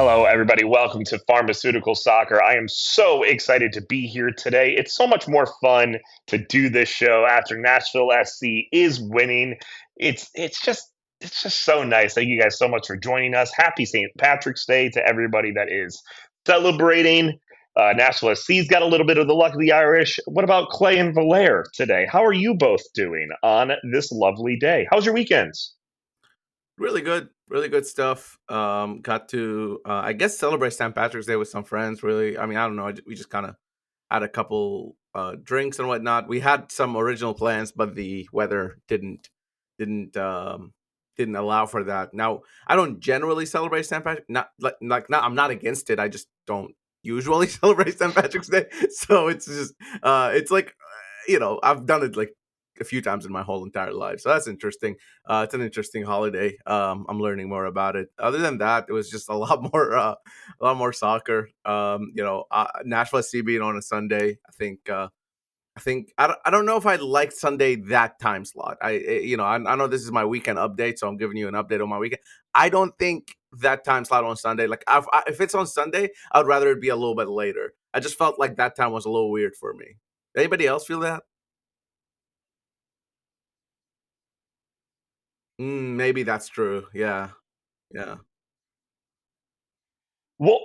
Hello, everybody. Welcome to Pharmaceutical Soccer. I am so excited to be here today. It's so much more fun to do this show after Nashville SC is winning. It's just so nice. Thank you guys so much for joining us. Happy St. Patrick's Day to everybody that is celebrating. Nashville SC's got a little bit of the luck of the Irish. What about Clay and Valaire today? How are you both doing on this lovely day? How's your weekends? Really good stuff. Got to, I guess, celebrate St. Patrick's Day with some friends. Really, I mean, I don't know. We just kind of had a couple drinks and whatnot. We had some original plans, but the weather didn't didn't allow for that. Now, I don't generally celebrate St. Patrick. Not. I'm not against it. I just don't usually celebrate St. Patrick's Day. So it's just, it's like, I've done it like a few times in my whole entire life. So that's interesting. It's an interesting holiday. I'm learning more about it. Other than that, it was just a lot more soccer. Nashville SC being on a Sunday. I don't know if I like Sunday that time slot. I know this is my weekend update, so I'm giving you an update on my weekend. I don't think that time slot on Sunday. Like if it's on Sunday, I'd rather it be a little bit later. I just felt like that time was a little weird for me. Anybody else feel that? Maybe that's true. Yeah, yeah. Well,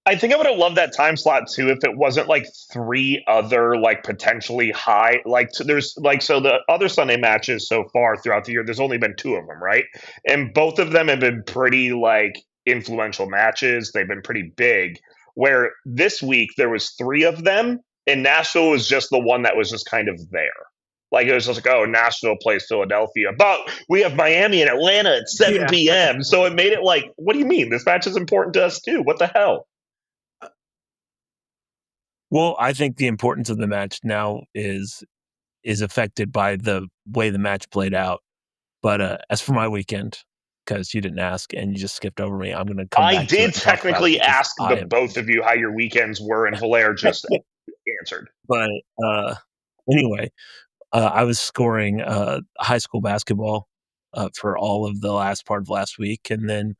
I think I would have loved that time slot too if it wasn't like three other like potentially high there's like so the other Sunday matches so far throughout the year there's only been two of them, right? And both of them have been pretty like influential matches. They've been pretty big. Where this week there was three of them and Nashville was just the one that was just kind of there. Like it was just like, oh, Nashville plays Philadelphia, but we have Miami and Atlanta at Yeah. 7 p.m. So it made it like, what do you mean? This match is important to us too. What the hell? Well, I think the importance of the match now is affected by the way the match played out. But as for my weekend, because you didn't ask and you just skipped over me, I'm going to come I back to did it and talk about it technically because ask I the am. both of you how your weekends were, and Valaire just answered. But anyway, I was scoring high school basketball for all of the last part of last week, and then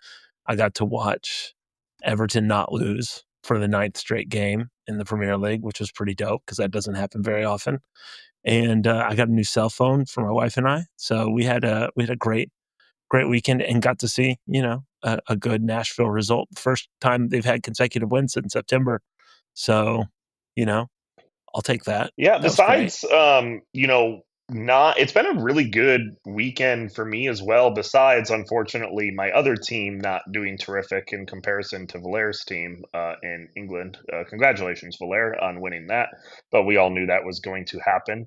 I got to watch Everton not lose for the ninth straight game in the Premier League, which was pretty dope because that doesn't happen very often. And I got a new cell phone for my wife and I, so we had a great weekend and got to see a good Nashville result. First time they've had consecutive wins since September, so you know I'll take that. Yeah, That was great. besides, not it's been a really good weekend for me as well. Besides, unfortunately, my other team not doing terrific in comparison to Valaire's team in England. Congratulations, Valaire, on winning that. But we all knew that was going to happen.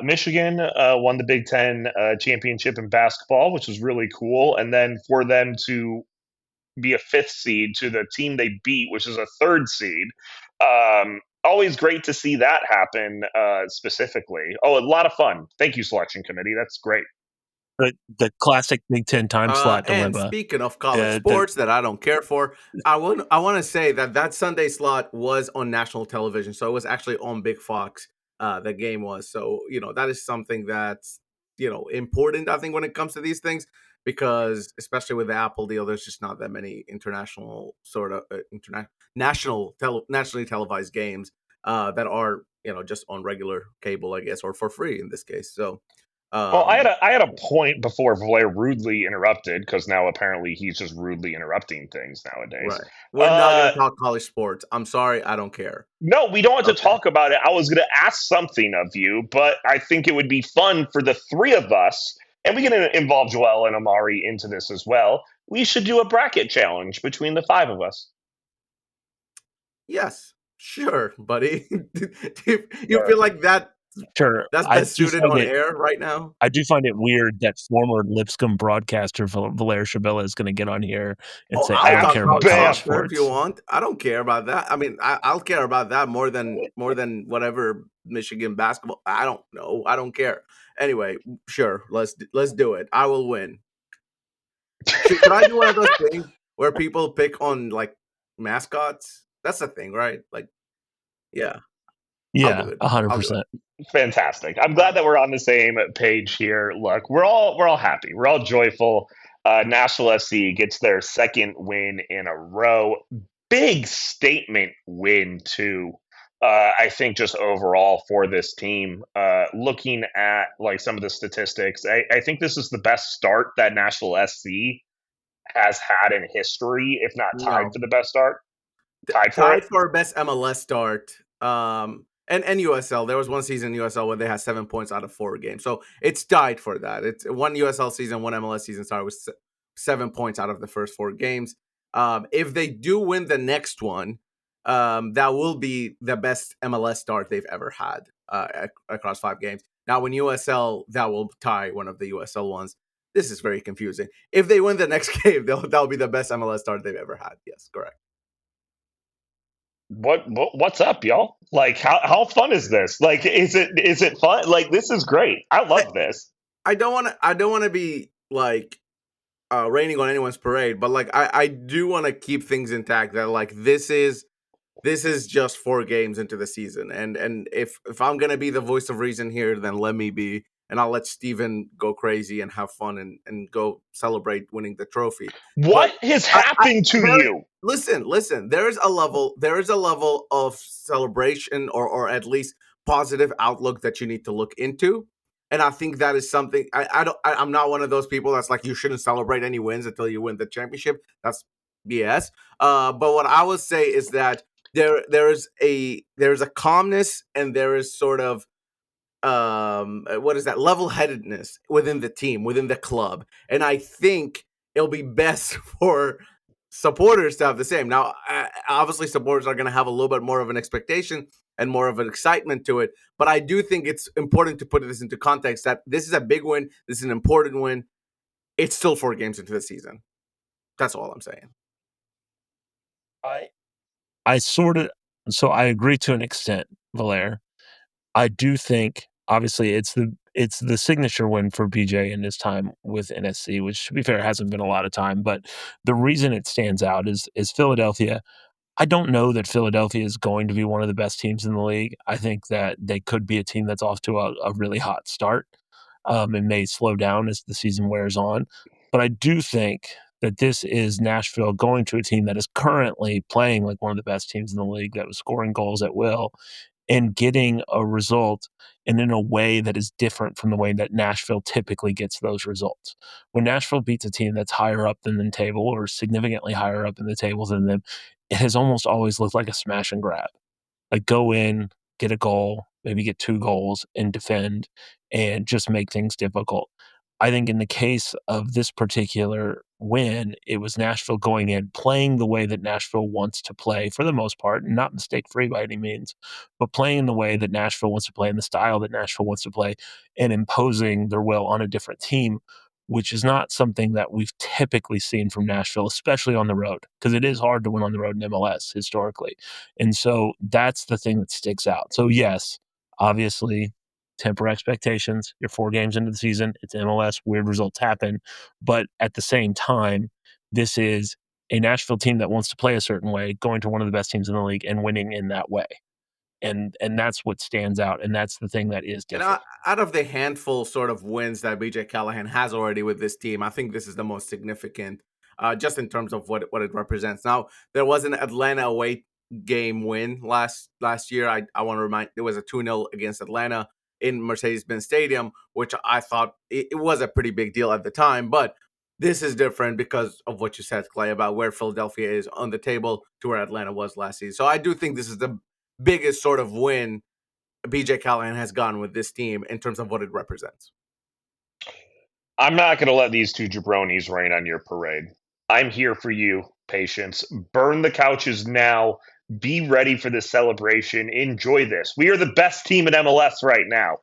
Michigan won the Big Ten championship in basketball, which was really cool. And then for them to be a fifth seed to the team they beat, which is a third seed. Always great to see that happen specifically. Oh, a lot of fun. Thank you, selection committee. That's great. The classic Big Ten time slot And dilemma. speaking of college The sports that I don't care for, I want to say that Sunday slot was on national television, so it was actually on Big Fox. The game was, so that is something that's important. I think when it comes to these things, because especially with the Apple deal, there's just not that many international sort of nationally televised games that are just on regular cable, I guess, or for free in this case. So Well, I had um, a point before Valaire rudely interrupted because now apparently he's just rudely interrupting things nowadays. right. We're not going Uh, to talk college sports. I'm sorry. I don't care. no, we don't have to Okay. talk about it. I was going to ask something of you, but I think it would be fun for the three of us, and we can involve Joel and Amari into this as well. We should do a bracket challenge between the five of us. Yes. Sure, buddy. Do you feel like sure, that's best suited on air right now? I do find it weird that former Lipscomb broadcaster Valaire Shabella is going to get on here and Oh, say, "I I'll don't talk care about college college Bam. soccer if you sports." want. I don't care about that. I mean, I'll care about that more than whatever Michigan basketball. I don't know. I don't care. Anyway, sure. Let's do it. I will win. Should I do one of those things where people pick on like mascots? That's the thing, right? Like, yeah, I'll do Yeah, it. I'll do it. 100%. Fantastic. I'm All glad right. that we're on the same page here. Look, we're all happy. We're all joyful. Nashville SC gets their second win in a row. Big statement win, too. I think just overall for this team, looking at like some of the statistics, I think this is the best start that Nashville SC has had in history, if not tied No, for the best start. Tied for it. tied for best MLS start. And USL. There was one season in USL where they had 7 points out of 4 games, so it's tied for that. It's one USL season, one MLS season started with 7 points out of the first 4 games. If they do win the next one, that will be the best MLS start they've ever had across 5 games. Now, when USL, that will tie one of the USL ones. This is very confusing. If they win the next game, that'll be the best MLS start they've ever had. Yes, correct. What's up, y'all? Like, how fun is this? Like, is it fun? Like, this is great. I love this. I don't want to be like raining on anyone's parade, but like I do want to keep things intact. That like this is just 4 games into the season, and if I'm gonna be the voice of reason here, then let me be, and I'll let Steven go crazy and have fun and go celebrate winning the trophy. But What has I happened to very you? listen. There is a level of celebration or at least positive outlook that you need to look into. And I think that is something I'm not one of those people that's like you shouldn't celebrate any wins until you win the championship. That's BS. But what I would say is that there is a calmness and there is sort of what is that level-headedness within the team, within the club, and I think it'll be best for supporters to have the same. Now obviously supporters are going to have a little bit more of an expectation and more of an excitement to it, but I do think it's important to put this into context that this is a big win, this is an important win. It's still 4 games into the season. That's all I'm saying. I I sort of so I agree to an extent, Valaire. I do think obviously it's the signature win for BJ in his time with NSC, which to be fair hasn't been a lot of time, but the reason it stands out is Philadelphia. I don't know that Philadelphia is going to be one of the best teams in the league. I think that they could be a team that's off to a really hot start, and may slow down as the season wears on. But I do think that this is Nashville going to a team that is currently playing like one of the best teams in the league, that was scoring goals at will and getting a result and in a way that is different from the way that Nashville typically gets those results. When Nashville beats a team that's higher up than the table or significantly higher up in the table than them, it has almost always looked like a smash and grab. Like go in, get a goal, maybe get 2 goals and defend and just make things difficult. I think in the case of this particular win, it was Nashville going in, playing the way that Nashville wants to play for the most part, not mistake free by any means, but playing the way that Nashville wants to play in the style that Nashville wants to play and imposing their will on a different team, which is not something that we've typically seen from Nashville, especially on the road, because it is hard to win on the road in MLS historically. And so that's the thing that sticks out. So, yes, obviously, temper expectations. You're 4 games into the season. It's MLS. Weird results happen. But at the same time, this is a Nashville team that wants to play a certain way, going to one of the best teams in the league and winning in that way. And that's what stands out. And that's the thing that is And different. out of the handful sort of wins that BJ Callahan has already with this team, I think this is the most significant, just in terms of what it represents. Now, there was an Atlanta away game win last year. I want to remind it was a 2-0 against Atlanta in Mercedes-Benz Stadium, which I thought it was a pretty big deal at the time. But this is different because of what you said, Clay, about where Philadelphia is on the table to where Atlanta was last season. So I do think this is the biggest sort of win BJ Callahan has gone with this team in terms of what it represents. I'm not going to let these two jabronis rain on your parade. I'm here for you, patience. Burn the couches now. Be ready for this celebration. Enjoy this. We are the best team in MLS right now.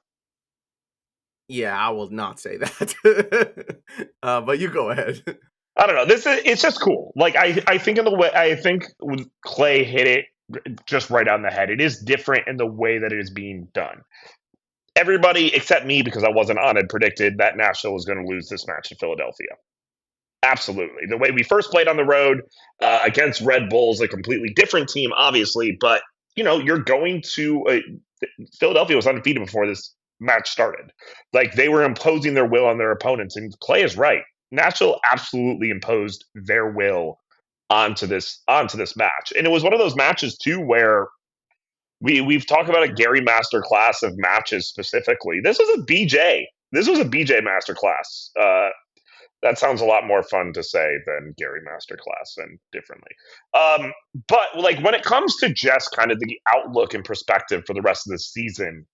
Yeah, I will not say that. But you go ahead. I don't know. It's just cool. Like I think in the way I think Clay hit it just right on the head. It is different in the way that it is being done. Everybody except me, because I wasn't on it, predicted that Nashville was going to lose this match to Philadelphia. Absolutely. The way we first played on the road against Red Bulls, a completely different team, obviously, but you're going to Philadelphia was undefeated before this match started. Like they were imposing their will on their opponents, and Clay is right. Nashville absolutely imposed their will onto this match, and it was one of those matches too where we've talked about a Gary masterclass of matches specifically. This was a BJ. This was a BJ masterclass. That sounds a lot more fun to say than Gary masterclass and differently. But like when it comes to just kind of the outlook and perspective for the rest of the season,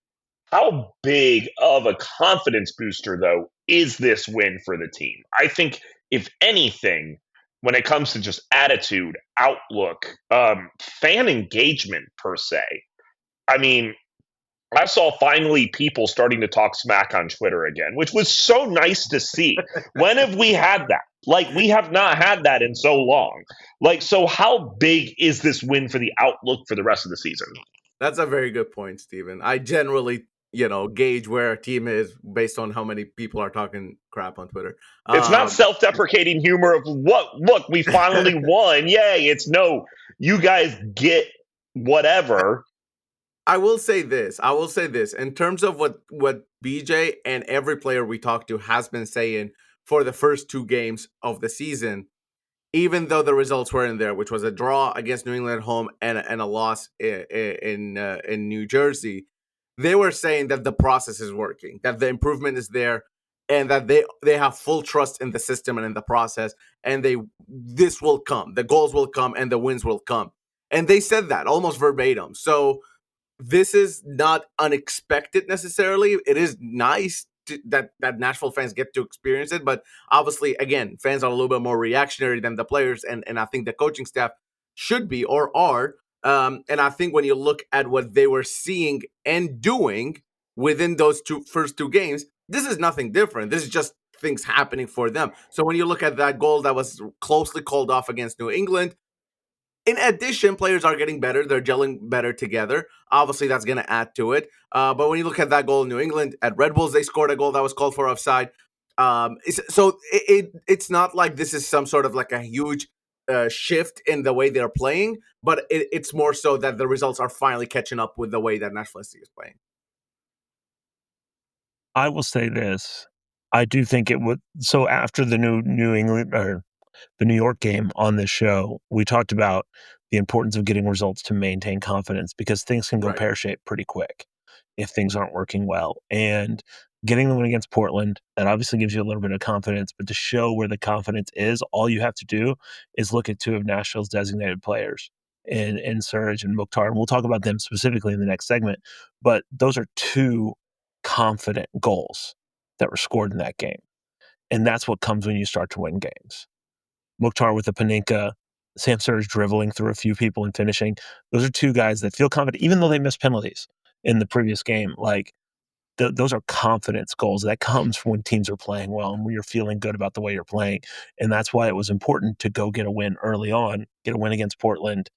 how big of a confidence booster, though, is this win for the team? I think, if anything, when it comes to just attitude, outlook, fan engagement per se, I mean, I saw finally people starting to talk smack on Twitter again, which was so nice to see. When have we had that? Like, we have not had that in so long. Like, so how big is this win for the outlook for the rest of the season? That's a very good point, Steven. I generally, gauge where a team is based on how many people are talking crap on Twitter. It's not self-deprecating humor of what, look, we finally won. Yay. It's no, you guys get whatever. I will say this. In terms of what BJ and every player we talked to has been saying for the first 2 games of the season, even though the results were in there, which was a draw against New England at home and a loss in New Jersey, they were saying that the process is working, that the improvement is there, and that they have full trust in the system and in the process, and this will come, the goals will come, and the wins will come, and they said that almost verbatim. So this is not unexpected necessarily. It is nice that Nashville fans get to experience it, but obviously, again, fans are a little bit more reactionary than the players, and I think the coaching staff should be or are. And I think when you look at what they were seeing and doing within those first two games, this is nothing different. This is just things happening for them. So when you look at that goal that was closely called off against New England, in addition, players are getting better. They're gelling better together. Obviously, that's going to add to it. But when you look at that goal in New England, at Red Bulls, they scored a goal that was called for offside. It's not like this is some sort of like a huge shift in the way they're playing, but it's more so that the results are finally catching up with the way that Nashville SC is playing. I will say this. I do think it would. So after the New England or the New York game on this show, we talked about the importance of getting results to maintain confidence because things can go Right. pear-shaped pretty quick if things aren't working well. And getting the win against Portland, that obviously gives you a little bit of confidence, but to show where the confidence is, all you have to do is look at 2 of Nashville's designated players in Surridge and Mukhtar. And we'll talk about them specifically in the next segment. But those are 2 confident goals that were scored in that game. And that's what comes when you start to win games. Mukhtar with the Panenka, Sam Surridge dribbling through a few people and finishing. Those are 2 guys that feel confident, even though they missed penalties in the previous game. Like, those are confidence goals. That comes from when teams are playing well and when you're feeling good about the way you're playing. And that's why it was important to go get a win early on, get a win against Portland.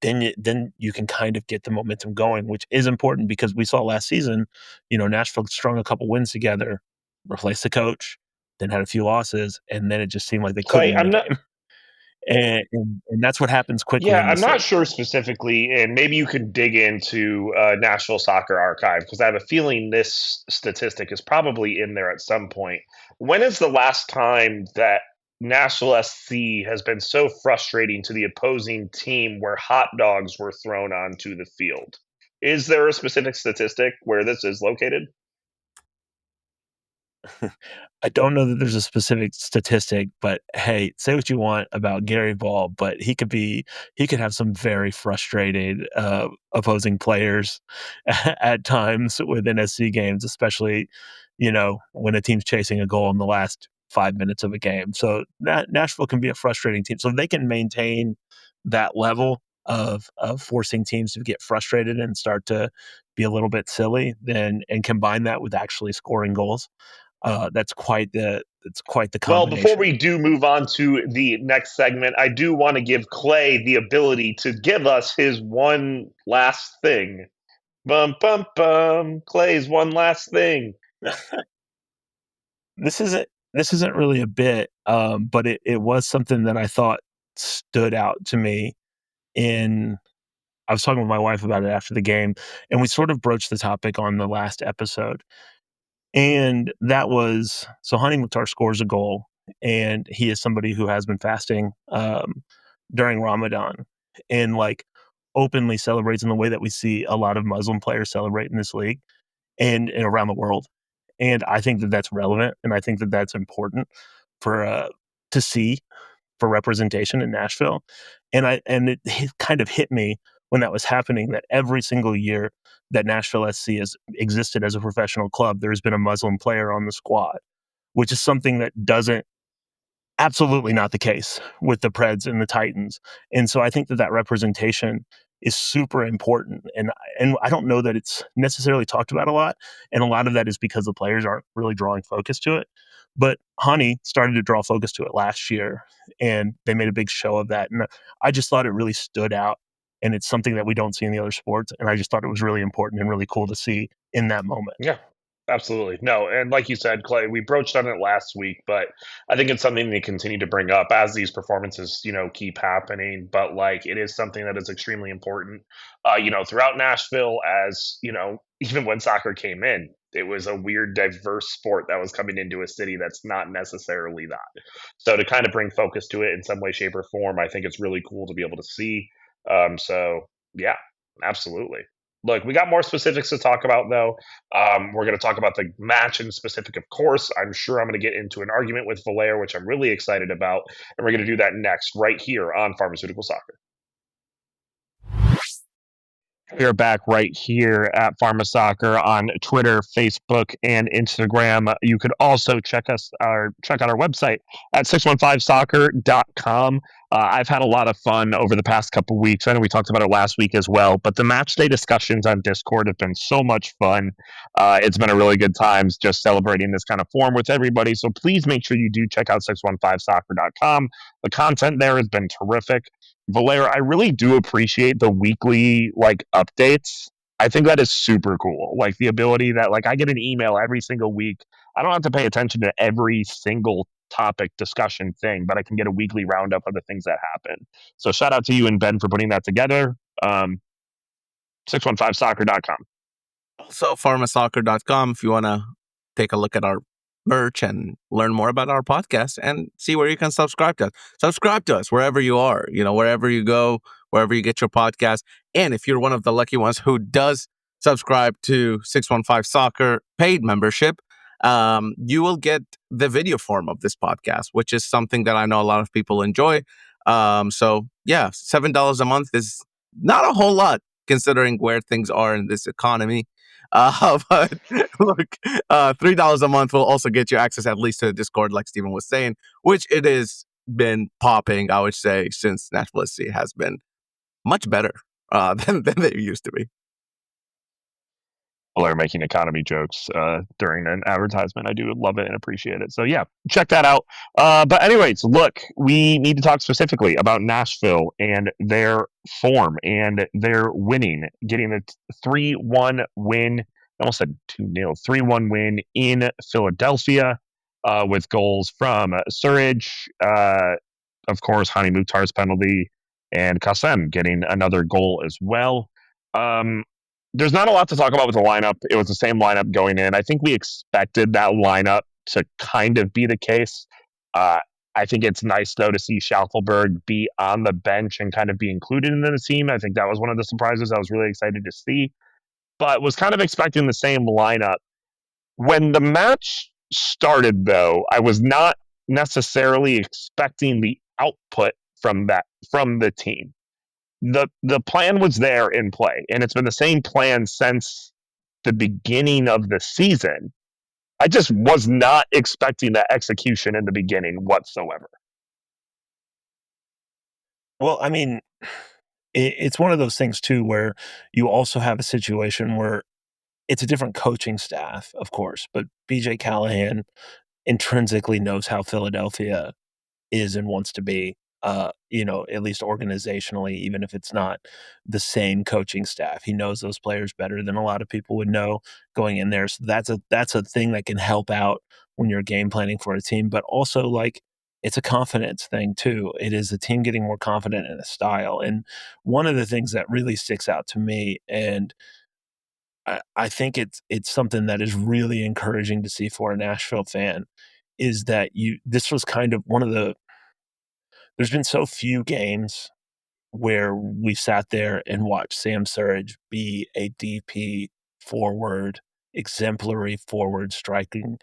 Then you can kind of get the momentum going, which is important because we saw last season, Nashville strung a couple wins together, replaced the coach, then had a few losses, and then it just seemed like they couldn't win the game. And that's what happens quickly. Yeah, I'm not sure specifically, and maybe you could dig into Nashville Soccer Archive because I have a feeling this statistic is probably in there at some point. When is the last time that Nashville SC has been so frustrating to the opposing team where hot dogs were thrown onto the field? Is there a specific statistic where this is located? I don't know that there's a specific statistic, but hey, say what you want about Gary Ball, but he could have some very frustrated opposing players at times within SC games, especially, when a team's chasing a goal in the last 5 minutes of a game. So Nashville can be a frustrating team. So if they can maintain that level of forcing teams to get frustrated and start to be a little bit silly, then and combine that with actually scoring goals. That's quite the combination. Well, before we do move on to the next segment, I do want to give Clay the ability to give us his one last thing. Bum bum bum. Clay's one last thing. This isn't really a bit, but it was something that I thought stood out to me. I was talking with my wife about it after the game, and we sort of broached the topic on the last episode. And that was, so Hani Mukhtar scores a goal and he is somebody who has been fasting during Ramadan and like openly celebrates in the way that we see a lot of Muslim players celebrate in this league and around the world. And I think that that's relevant, and I think that that's important for to see for representation in Nashville. And it kind of hit me when that was happening that every single year that Nashville SC has existed as a professional club, there's been a Muslim player on the squad, which is something that doesn't absolutely not the case with the Preds and the Titans. And so I think that that representation is super important. And I don't know that it's necessarily talked about a lot. And a lot of that is because the players aren't really drawing focus to it. But Honey started to draw focus to it last year, and they made a big show of that. And I just thought it really stood out. And it's something that we don't see in the other sports. And I just thought it was really important and really cool to see in that moment. Yeah, absolutely. No, and like you said, Clay, we broached on it last week, but I think it's something to continue to bring up as these performances, keep happening. But like, it is something that is extremely important, throughout Nashville. As even when soccer came in, it was a weird, diverse sport that was coming into a city that's not necessarily that. So to kind of bring focus to it in some way, shape, or form, I think it's really cool to be able to see. So yeah, absolutely. Look, we got more specifics to talk about, though. We're going to talk about the match in specific, of course. I'm sure I'm going to get into an argument with Valair, which I'm really excited about. And we're going to do that next, right here on Pharmaceutical Soccer. We are back right here at Pharma Soccer on Twitter, Facebook, and Instagram. You could also check out our website at 615soccer.com. I've had a lot of fun over the past couple of weeks. I know we talked about it last week as well, but the match day discussions on Discord have been so much fun. It's been a really good time just celebrating this kind of form with everybody. So please make sure you do check out 615soccer.com. The content there has been terrific. Valair, I really do appreciate the weekly updates. I think that is super cool. Like the ability that I get an email every single week. I don't have to pay attention to every single topic discussion thing, but I can get a weekly roundup of the things that happen. So shout out to you and Ben for putting that together. 615soccer.com. Also, pharmasoccer.com if you want to take a look at our merch and learn more about our podcast and see where you can subscribe to us. Subscribe to us wherever you are, wherever you go, wherever you get your podcast. And if you're one of the lucky ones who does subscribe to 615 Soccer paid membership, you will get the video form of this podcast, which is something that I know a lot of people enjoy. So yeah, $7 a month is not a whole lot considering where things are in this economy. But look, $3 a month will also get you access at least to the Discord, like Steven was saying, which it has been popping, I would say, since Nashville SC has been much better than they used to be. Are making economy jokes during an advertisement. I do love it and appreciate it. So yeah, check that out. But anyways, look, we need to talk specifically about Nashville and their form and their winning, getting a 3-1 win. I almost said 2-0, 3-1 win in Philadelphia with goals from Surridge, of course, Hani Mukhtar's penalty, and Qasem getting another goal as well. There's not a lot to talk about with the lineup. It was the same lineup going in. I think we expected that lineup to kind of be the case. I think it's nice, though, to see Schaufelberg be on the bench and kind of be included in the team. I think that was one of the surprises I was really excited to see, but was kind of expecting the same lineup. When the match started, though, I was not necessarily expecting the output from the team. The plan was there in play, and it's been the same plan since the beginning of the season. I just was not expecting that execution in the beginning whatsoever. Well, I mean, it's one of those things too where you also have a situation where it's a different coaching staff, of course, but BJ Callahan intrinsically knows how Philadelphia is and wants to be, at least organizationally, even if it's not the same coaching staff. He knows those players better than a lot of people would know going in there. So that's a thing that can help out when you're game planning for a team, but also it's a confidence thing too. It is the team getting more confident in a style. And one of the things that really sticks out to me, and I think it's something that is really encouraging to see for a Nashville fan, is that this was kind of one of there's been so few games where we sat there and watched Sam Surridge be a DP forward, exemplary forward striker.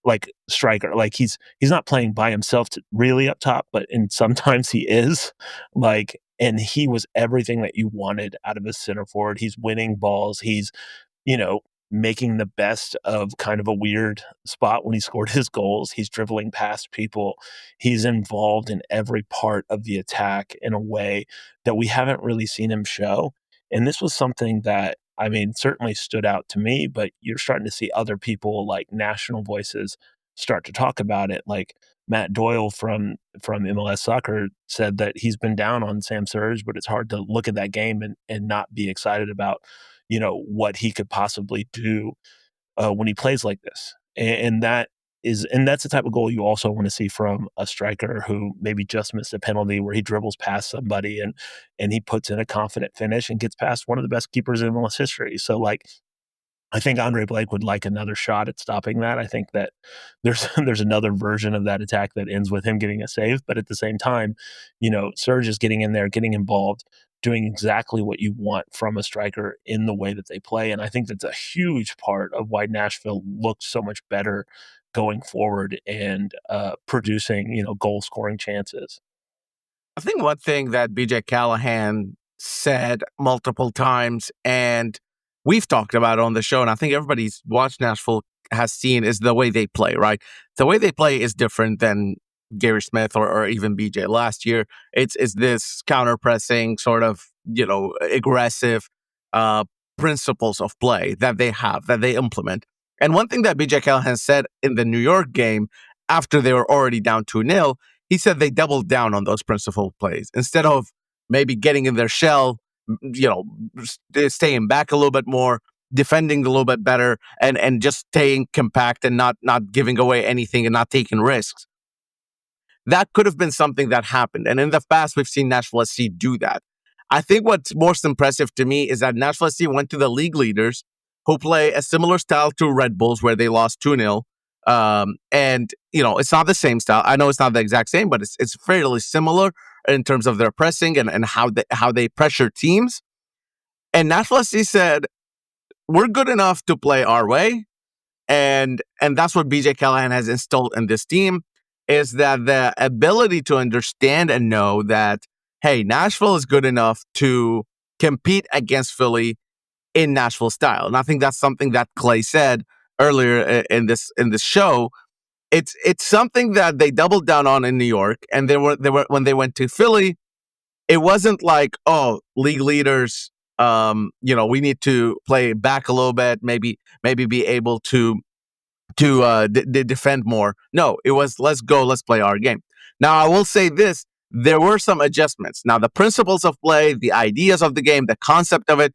Like he's not playing by himself really up top, but sometimes he is. And he was everything that you wanted out of a center forward. He's winning balls. He's you know, making the best of kind of a weird spot when he scored his goals. He's dribbling past people. He's involved in every part of the attack in a way that we haven't really seen him show. And this was something that, I mean, certainly stood out to me, but you're starting to see other people like national voices start to talk about it. Like Matt Doyle from MLS Soccer said that he's been down on Sam Surridge, but it's hard to look at that game and not be excited about what he could possibly do when he plays like this. And that's the type of goal you also want to see from a striker who maybe just missed a penalty where he dribbles past somebody and he puts in a confident finish and gets past one of the best keepers in MLS history. So I think Andre Blake would like another shot at stopping that. I think that there's another version of that attack that ends with him getting a save, but at the same time, Surge is getting in there, getting involved, doing exactly what you want from a striker in the way that they play. And I think that's a huge part of why Nashville looks so much better going forward and producing, goal scoring chances. I think one thing that BJ Callahan said multiple times, and we've talked about it on the show, and I think everybody's watched Nashville has seen, is the way they play, right? The way they play is different than Gary Smith or even BJ last year. It's this counter pressing sort of, aggressive principles of play that they have, that they implement. And one thing that BJ Callahan said in the New York game after they were already down 2-0, he said they doubled down on those principal plays. Instead of maybe getting in their shell, staying back a little bit more, defending a little bit better, and just staying compact and not giving away anything and not taking risks. That could have been something that happened. And in the past, we've seen Nashville SC do that. I think what's most impressive to me is that Nashville SC went to the league leaders who play a similar style to Red Bulls, where they lost 2-0. And, it's not the same style. I know it's not the exact same, but it's fairly similar in terms of their pressing and how they pressure teams. And Nashville SC said, we're good enough to play our way. And that's what BJ Callahan has installed in this team, is that the ability to understand and know that, hey, Nashville is good enough to compete against Philly in Nashville style. And I think that's something that Clay said earlier in this show. It's something that they doubled down on in New York, and they were when they went to Philly, it wasn't like, oh, league leaders, we need to play back a little bit, maybe be able to defend more. No, it was, let's go, let's play our game. Now, I will say this, there were some adjustments. Now, the principles of play, the ideas of the game, the concept of it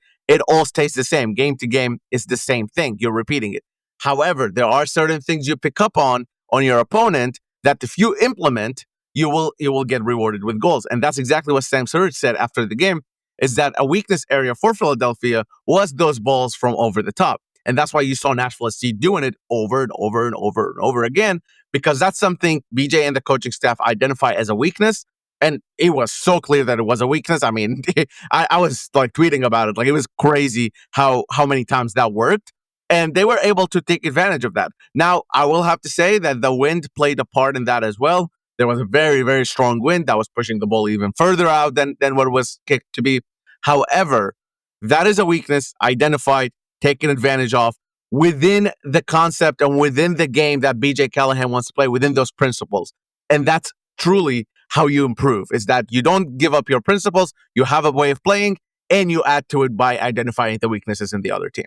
all stays the same. Game to game is the same thing. You're repeating it. However, there are certain things you pick up on your opponent that if you implement, you will get rewarded with goals. And that's exactly what Sam Surridge said after the game, is that a weakness area for Philadelphia was those balls from over the top. And that's why you saw Nashville SC doing it over and over and over and over again, because that's something BJ and the coaching staff identify as a weakness. And it was so clear that it was a weakness. I mean, I was like tweeting about it. Like, it was crazy how many times that worked. And they were able to take advantage of that. Now, I will have to say that the wind played a part in that as well. There was a very, very strong wind that was pushing the ball even further out than what it was kicked to be. However, that is a weakness identified, taken advantage of within the concept and within the game that BJ Callahan wants to play, within those principles. And that's truly how you improve, is that you don't give up your principles, you have a way of playing, and you add to it by identifying the weaknesses in the other team.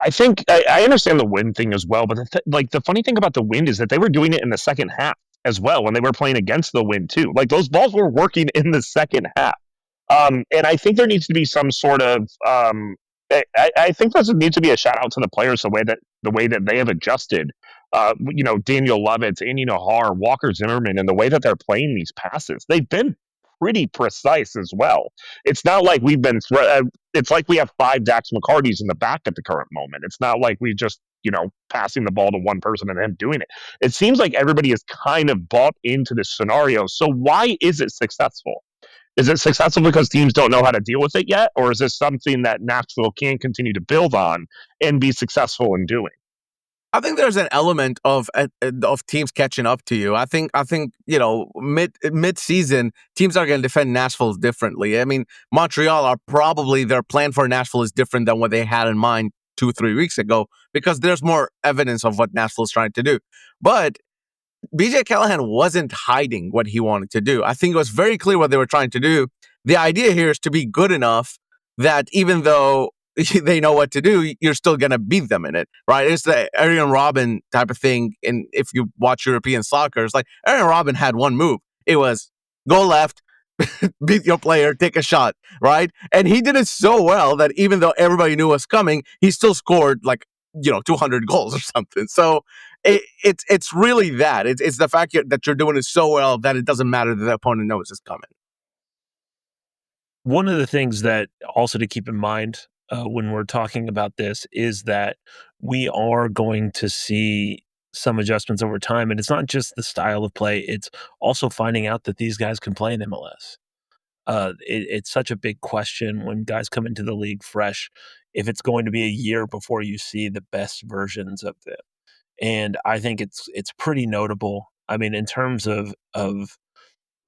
I think I understand the wind thing as well, but the funny thing about the wind is that they were doing it in the second half as well when they were playing against the wind too. Like, those balls were working in the second half. And I think there needs to be some sort of I think there needs to be a shout out to the players, the way that they have adjusted. Daniel Lovitz, Andy Nahar, Walker Zimmerman, and the way that they're playing these passes. They've been pretty precise as well. It's not like it's like we have 5 Dax McCartys in the back at the current moment. It's not like we just, passing the ball to one person and them doing it. It seems like everybody is kind of bought into this scenario. So why is it successful? Is it successful because teams don't know how to deal with it yet? Or is this something that Nashville can continue to build on and be successful in doing? I think there's an element of teams catching up to you. I think mid season teams are going to defend Nashville differently. I mean, Montreal are probably their plan for Nashville is different than what they had in mind 2-3 weeks ago because there's more evidence of what Nashville is trying to do. But BJ Callahan wasn't hiding what he wanted to do. I think it was very clear what they were trying to do. The idea here is to be good enough that even though they know what to do, you're still going to beat them in it, right? It's the Arjen Robben type of thing. And if you watch European soccer, it's like Arjen Robben had one move. It was go left, beat your player, take a shot, right? And he did it so well that even though everybody knew was coming, he still scored 200 goals or something. So it's really that. It's the fact that you're doing it so well that it doesn't matter that the opponent knows it's coming. One of the things that also to keep in mind when we're talking about this is that we are going to see some adjustments over time. And it's not just the style of play, it's also finding out that these guys can play in MLS. It's such a big question when guys come into the league fresh, if it's going to be a year before you see the best versions of them. And I think it's pretty notable. I mean, in terms of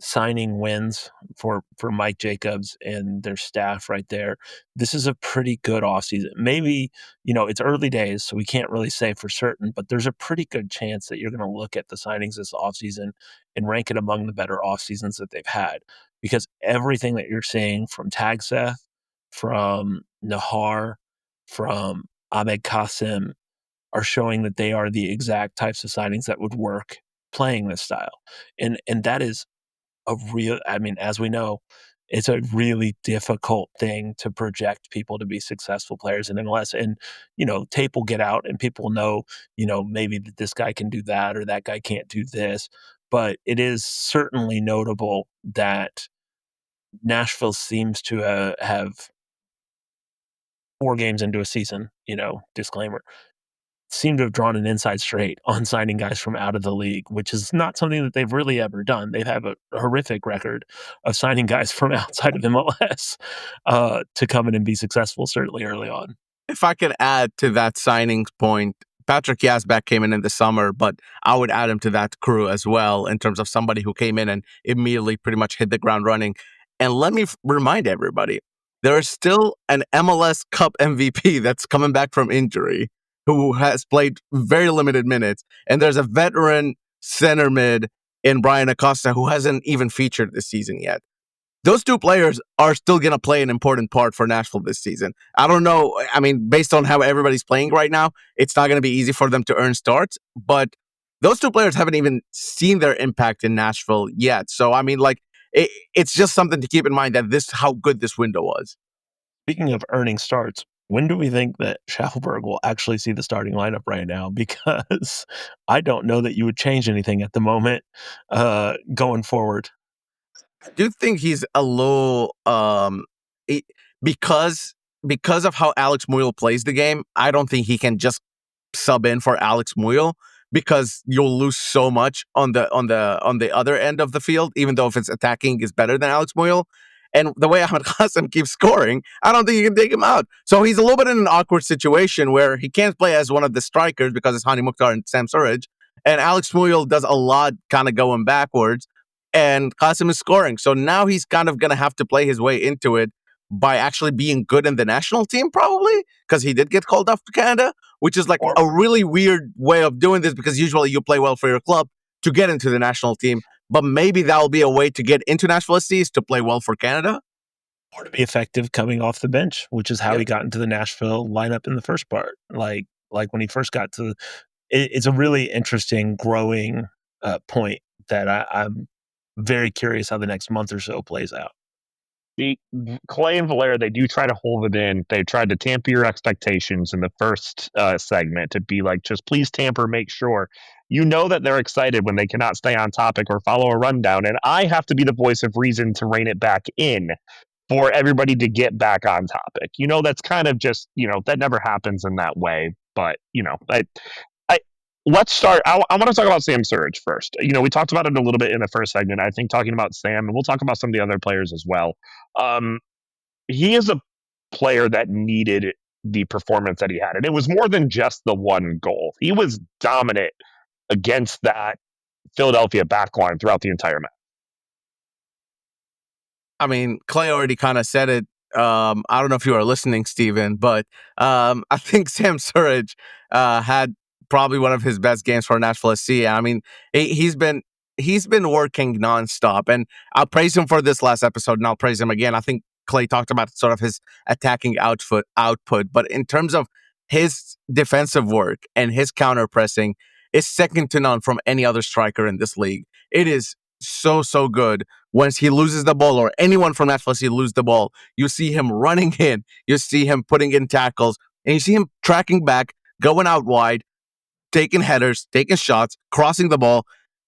signing wins for Mike Jacobs and their staff right there, this is a pretty good offseason. Maybe, it's early days, so we can't really say for certain, but there's a pretty good chance that you're going to look at the signings this offseason and rank it among the better off seasons that they've had. Because everything that you're seeing from Tagseth, from Nahar, from Ahmed Qasem are showing that they are the exact types of signings that would work playing this style. And that is as we know, it's a really difficult thing to project people to be successful players in MLS. And, tape will get out and people know, maybe that this guy can do that or that guy can't do this. But it is certainly notable that Nashville seems to have 4 games into a season, disclaimer, seem to have drawn an inside straight on signing guys from out of the league, which is not something that they've really ever done. They have a horrific record of signing guys from outside of MLS to come in and be successful, certainly early on. If I could add to that signings point, Patrick Yazbek came in the summer, but I would add him to that crew as well in terms of somebody who came in and immediately pretty much hit the ground running. And let me remind everybody, there is still an MLS Cup MVP that's coming back from injury who has played very limited minutes. And there's a veteran center mid in Brian Acosta who hasn't even featured this season yet. Those 2 players are still going to play an important part for Nashville this season. I don't know. I mean, based on how everybody's playing right now, it's not going to be easy for them to earn starts. But those 2 players haven't even seen their impact in Nashville yet. So, I mean, it's just something to keep in mind that how good this window was. Speaking of earning starts, when do we think that Schaffelberg will actually see the starting lineup right now? Because I don't know that you would change anything at the moment going forward. I do think he's a little because of how Alex Muyl plays the game. I don't think he can just sub in for Alex Muyl because you'll lose so much on the other end of the field. Even though if it's attacking is better than Alex Muyl, and the way Ahmed Qasem keeps scoring, I don't think you can take him out. So he's a little bit in an awkward situation where he can't play as one of the strikers because it's Hani Mukhtar and Sam Surridge, and Alex Muyl does a lot kind of going backwards. And Qasem is scoring. So now he's kind of going to have to play his way into it by actually being good in the national team, probably, because he did get called up to Canada, which is like a really weird way of doing this because usually you play well for your club to get into the national team. But maybe that will be a way to get into Nashville SCs to play well for Canada. Or to be effective coming off the bench, which is how he got into the Nashville lineup in the first part. Like when he first got to it's a really interesting growing point that I'm very curious how the next month or so plays out. Clay and Valera, they do try to hold it in. They tried to tamper your expectations in the first segment to be like, just please tamper, make sure you know that they're excited when they cannot stay on topic or follow a rundown. And I have to be the voice of reason to rein it back in for everybody to get back on topic. That's kind of just, that never happens in that way. But, I let's start. I want to talk about Sam Surridge first. We talked about it a little bit in the first segment. I think talking about Sam, and we'll talk about some of the other players as well. He is a player that needed the performance that he had, and it was more than just the one goal. He was dominant against that Philadelphia backline throughout the entire match. I mean, Clay already kind of said it. I don't know if you are listening, Steven, but I think Sam Surridge had probably one of his best games for Nashville SC. I mean, he's been working nonstop, and I'll praise him for this last episode, and I'll praise him again. I think Clay talked about sort of his attacking output, but in terms of his defensive work and his counter pressing, is second to none from any other striker in this league. It is so good. Once he loses the ball, or anyone from Nashville SC lose the ball, you see him running in, you see him putting in tackles, and you see him tracking back, going out wide, taking headers, taking shots, crossing the ball.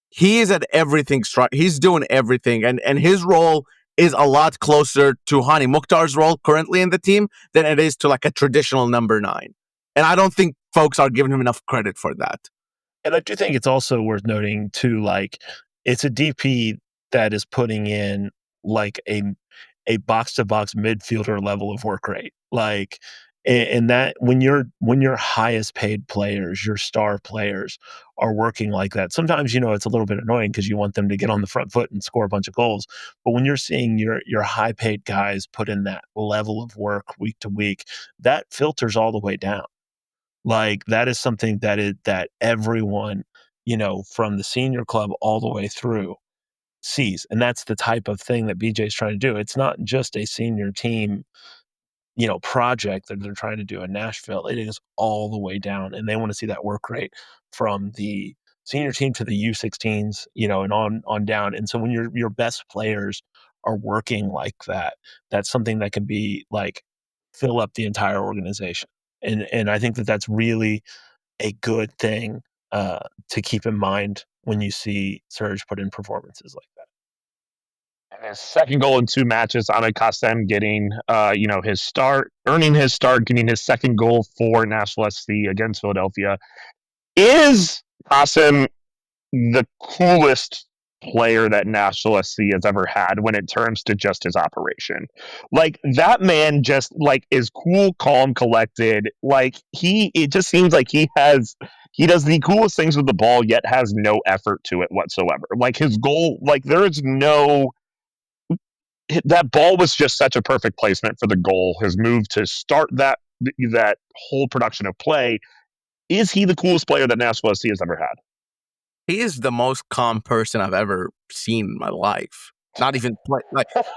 He is at everything. He's doing everything, and his role is a lot closer to Hani Mukhtar's role currently in the team than it is to like a traditional number 9. And I don't think folks are giving him enough credit for that. And I do think it's also worth noting too, like, it's a DP that is putting in like a box-to-box midfielder level of work rate. Like, and that when your highest paid players, your star players, are working like that, sometimes it's a little bit annoying because you want them to get on the front foot and score a bunch of goals. But when you're seeing your high paid guys put in that level of work week to week, that filters all the way down. Like, that is something that everyone, from the senior club all the way through sees. And that's the type of thing that BJ is trying to do. It's not just a senior team, project that they're trying to do in Nashville. It is all the way down. And they want to see that work rate from the senior team to the U16s, and on down. And so when your best players are working like that, that's something that can be like fill up the entire organization. And I think that that's really a good thing to keep in mind when you see Surridge put in performances like that. And his second goal in 2 matches, Ahmed Qasem getting, his start, earning his start, getting his second goal for Nashville SC against Philadelphia. Is Qasem the coolest player that Nashville SC has ever had when it turns to just his operation? Like, that man just is cool, calm, collected. Like, it just seems like he does the coolest things with the ball, yet has no effort to it whatsoever. Like, his goal, that ball was just such a perfect placement for the goal. His move to start that whole production of play. Is he the coolest player that Nashville SC has ever had? He is the most calm person I've ever seen in my life. Not even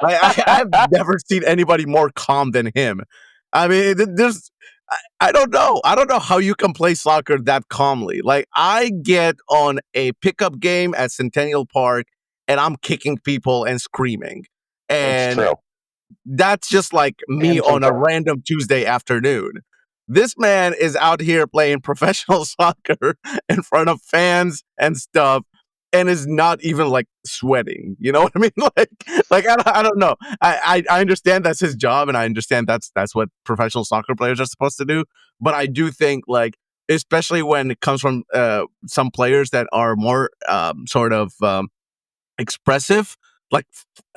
I've never seen anybody more calm than him. I mean, I don't know. I don't know how you can play soccer that calmly. Like, I get on a pickup game at Centennial Park and I'm kicking people and screaming. It's And true. that's just like me on a random Tuesday afternoon. This man is out here playing professional soccer in front of fans and stuff, and is not even like sweating. You know what I mean? Like I don't know. I understand that's his job, and I understand that's what professional soccer players are supposed to do. But I do think, like, especially when it comes from some players that are more sort of expressive, like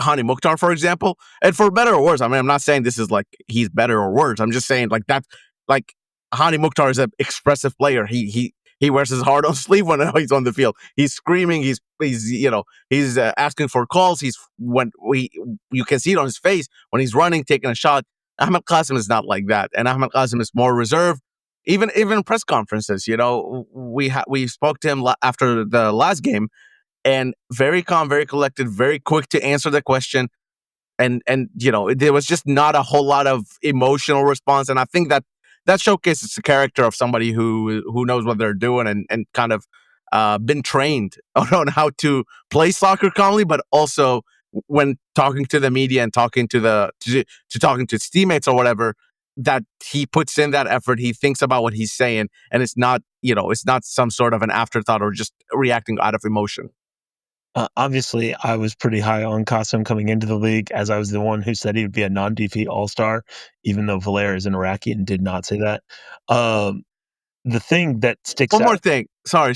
Hani Mukhtar, for example. And for better or worse, I mean, I'm not saying this is like he's better or worse. I'm just saying, like, that, like, Hani Mukhtar is an expressive player. He wears his heart on sleeve when he's on the field. He's screaming. He's asking for calls. You can see it on his face when he's running, taking a shot. Ahmed Qasem is not like that, and Ahmed Qasem is more reserved. Even press conferences, we spoke to him after the last game, and very calm, very collected, very quick to answer the question. And there was just not a whole lot of emotional response. And I think that showcases the character of somebody who knows what they're doing, and kind of been trained on how to play soccer calmly, but also when talking to the media and talking to talking to his teammates or whatever, that he puts in that effort. He thinks about what he's saying, and it's not some sort of an afterthought or just reacting out of emotion. Obviously, I was pretty high on Qasem coming into the league, as I was the one who said he would be a non-defeat all-star, even though Valaire is an Iraqi and did not say that. The thing that sticks One more out. thing. Sorry.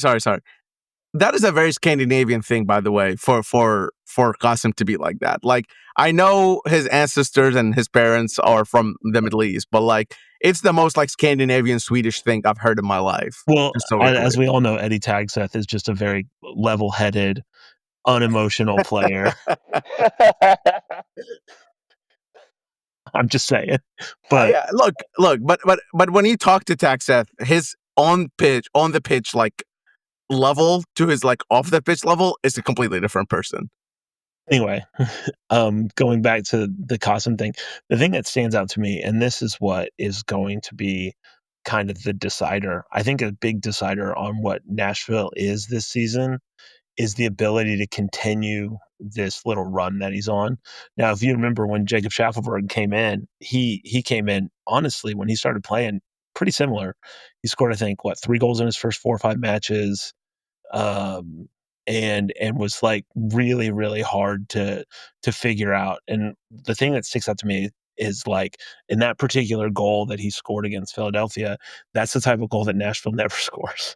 That is a very Scandinavian thing, by the way, for Qasem to be like that. Like, I know his ancestors and his parents are from the Middle East, but like, it's the most like Scandinavian Swedish thing I've heard in my life. Well, Just so we're clear. as we all know, Eddie Tagseth is just a very level-headed, unemotional player. I'm just saying. But Yeah, look, but when you talk to Taxeth, his on the pitch, like level to his like off the pitch level is a completely different person. anyway, going back to the Qasem thing, the thing that stands out to me, and this is what is going to be kind of the decider, I think a big decider on what Nashville is this season, is the ability to continue this little run that he's on. Now, if you remember when Jacob Schaffelberg came in, he came in, honestly, when he started playing, pretty similar. He scored, I think, 3 goals in his first 4 or 5 matches, and was like really, really hard to figure out. And the thing that sticks out to me is, like, in that particular goal that he scored against Philadelphia, that's the type of goal that Nashville never scores.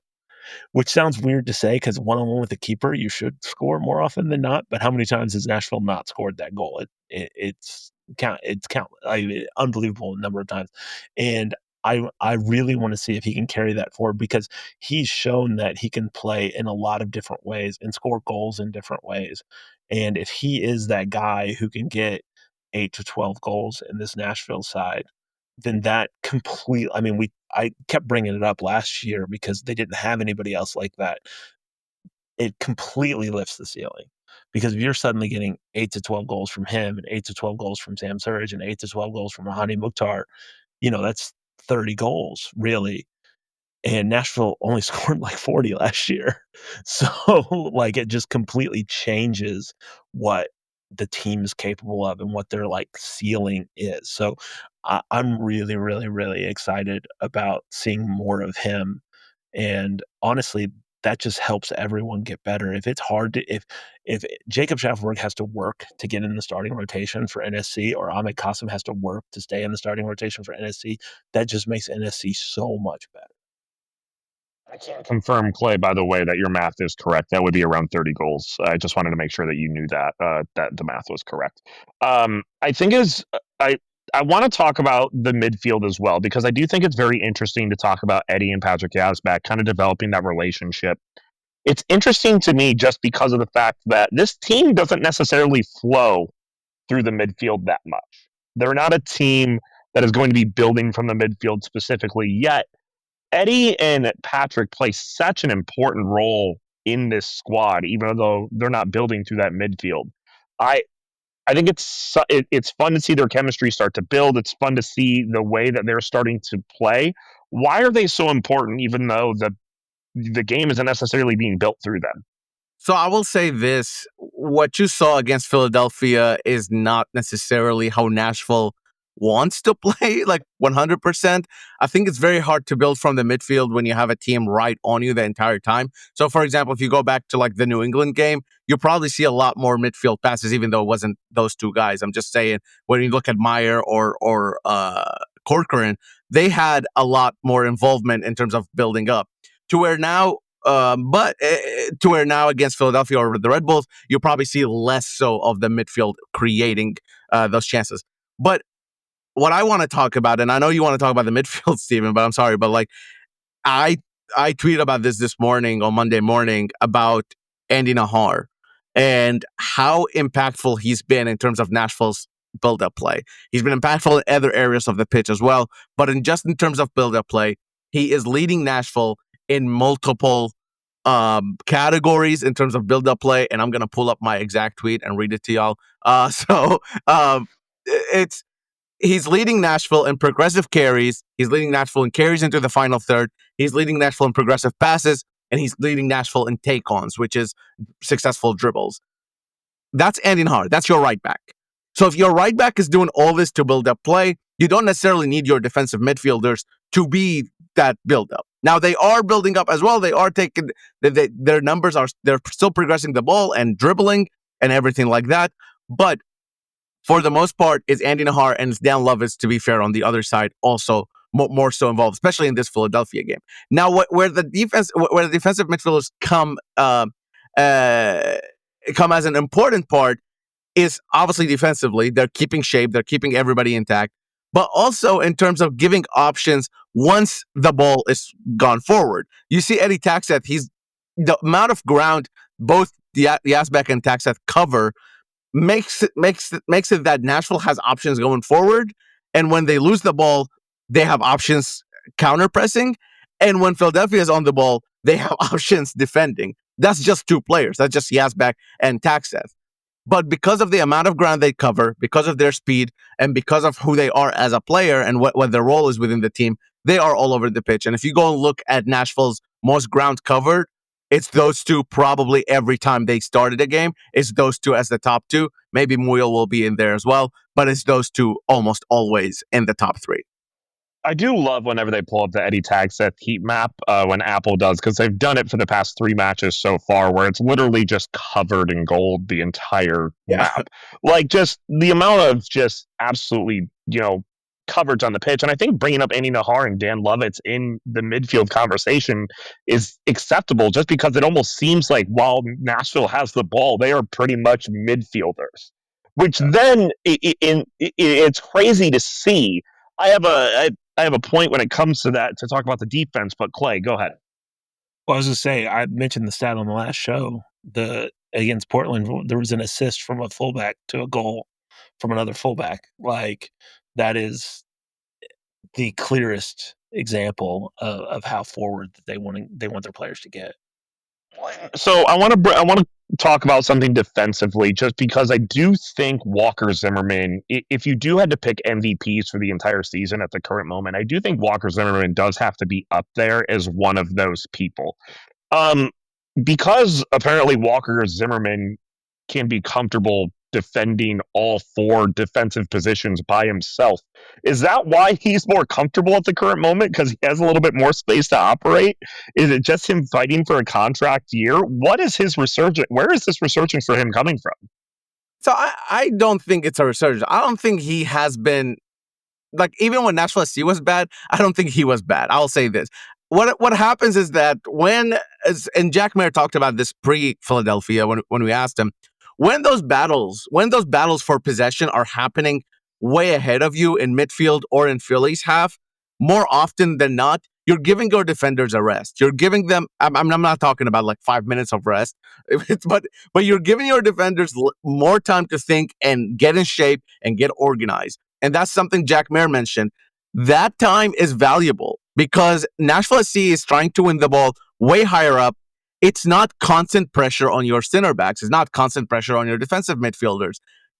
Which sounds weird to say, because one-on-one with the keeper, you should score more often than not. But how many times has Nashville not scored that goal? It's unbelievable number of times. And I really want to see if he can carry that forward, because he's shown that he can play in a lot of different ways and score goals in different ways. And if he is that guy who can get 8 to 12 goals in this Nashville side, then that I kept bringing it up last year because they didn't have anybody else like that. It completely lifts the ceiling, because if you're suddenly getting 8 to 12 goals from him and 8 to 12 goals from Sam Surridge and 8 to 12 goals from Hani Mukhtar, that's 30 goals, really. And Nashville only scored like 40 last year. So, like, it just completely changes what the team is capable of and what their, like, ceiling is. So, I'm really, really, really excited about seeing more of him. And honestly, that just helps everyone get better. If it's hard to if Jacob Schaffelberg has to work to get in the starting rotation for NSC, or Ahmed Qasem has to work to stay in the starting rotation for NSC, that just makes NSC so much better. I can't confirm, Clay, by the way, that your math is correct. That would be around 30 goals. I just wanted to make sure that you knew that the math was correct. I think I want to talk about the midfield as well, because I do think it's very interesting to talk about Eddie and Patrick Yazbek kind of developing that relationship. It's interesting to me just because of the fact that this team doesn't necessarily flow through the midfield that much. They're not a team that is going to be building from the midfield specifically, yet Eddie and Patrick play such an important role in this squad, even though they're not building through that midfield. I I think it's fun to see their chemistry start to build. It's fun to see the way that they're starting to play. Why are they so important, even though the game isn't necessarily being built through them? So I will say this: what you saw against Philadelphia is not necessarily how Nashville wants to play, like 100%. I think it's very hard to build from the midfield when you have a team right on you the entire time. So, for example, if you go back to like the New England game, you'll probably see a lot more midfield passes, even though it wasn't those two guys. I'm just saying, when you look at Meyer or Corcoran, they had a lot more involvement in terms of building up. To where now but to where now against Philadelphia or the Red Bulls, you'll probably see less so of the midfield creating those chances. But what I want to talk about, and I know you want to talk about the midfield, Steven, but I'm sorry, but like I I tweeted about this morning on Monday morning about Andy Nahar and how impactful he's been in terms of Nashville's build-up play. He's been impactful in other areas of the pitch as well, but in terms of build-up play, he is leading Nashville in multiple categories in terms of build-up play. And I'm gonna pull up my exact tweet and read it to y'all. So it's he's leading Nashville in progressive carries. He's leading Nashville in carries into the final third. He's leading Nashville in progressive passes, and he's leading Nashville in take-ons, which is successful dribbles. That's Andy Nahar. That's your right back. So if your right back is doing all this to build up play, you don't necessarily need your defensive midfielders to be that build up. Now they are building up as well. They are taking their numbers are they're still progressing the ball and dribbling and everything like that. But for the most part, it's Andy Nahar and it's Dan Lovitz, to be fair, on the other side, also more so involved, especially in this Philadelphia game. Now, where the defensive midfielders come as an important part is obviously defensively. They're keeping shape, they're keeping everybody intact, but also in terms of giving options once the ball is gone forward. You see Eddie Taxeth, the amount of ground both Yazbek and Taxeth cover makes it that Nashville has options going forward, and when they lose the ball, they have options counter pressing, and when Philadelphia is on the ball, they have options defending. That's just two players. That's just Yazbek and Taxeth. But because of the amount of ground they cover, because of their speed, and because of who they are as a player and what their role is within the team, they are all over the pitch. And if you go and look at Nashville's most ground covered, it's those two probably every time they started a game. It's those two as the top two. Maybe Muyl will be in there as well, but it's those two almost always in the top three. I do love whenever they pull up the Eddie Taxeth heat map when Apple does, because they've done it for the past 3 matches so far, where it's literally just covered in gold the entire map. Like, just the amount of just absolutely, coverage on the pitch. And I think bringing up Andy Nahar and Dan Lovitz in the midfield conversation is acceptable, just because it almost seems like while Nashville has the ball, they are pretty much midfielders, which then it's crazy to see. I have a point when it comes to that to talk about the defense, but Clay, go ahead. Well, I was going to say, I mentioned the stat on the last show. Against Portland, there was an assist from a fullback to a goal from another fullback. Like, that is the clearest example of how forward they want their players to get. So I want to talk about something defensively, just because I do think Walker Zimmerman, if you do have to pick MVPs for the entire season at the current moment, I do think Walker Zimmerman does have to be up there as one of those people. Because apparently Walker Zimmerman can be comfortable defending all 4 defensive positions by himself. Is that why he's more comfortable at the current moment? Because he has a little bit more space to operate? Is it just him fighting for a contract year? What is his resurgence? Where is this resurgence for him coming from? So I don't think it's a resurgence. I don't think he has been, like, even when Nashville SC was bad, I don't think he was bad. I'll say this. What happens is that and Jack Mayer talked about this pre-Philadelphia when we asked him, when those battles for possession are happening way ahead of you in midfield or in Philly's half, more often than not, you're giving your defenders a rest. You're giving them, I'm not talking about like 5 minutes of rest, but you're giving your defenders more time to think and get in shape and get organized. And that's something Jack Mayer mentioned. That time is valuable because Nashville SC is trying to win the ball way higher up. It's not constant pressure on your center backs. It's not constant pressure on your defensive midfielders.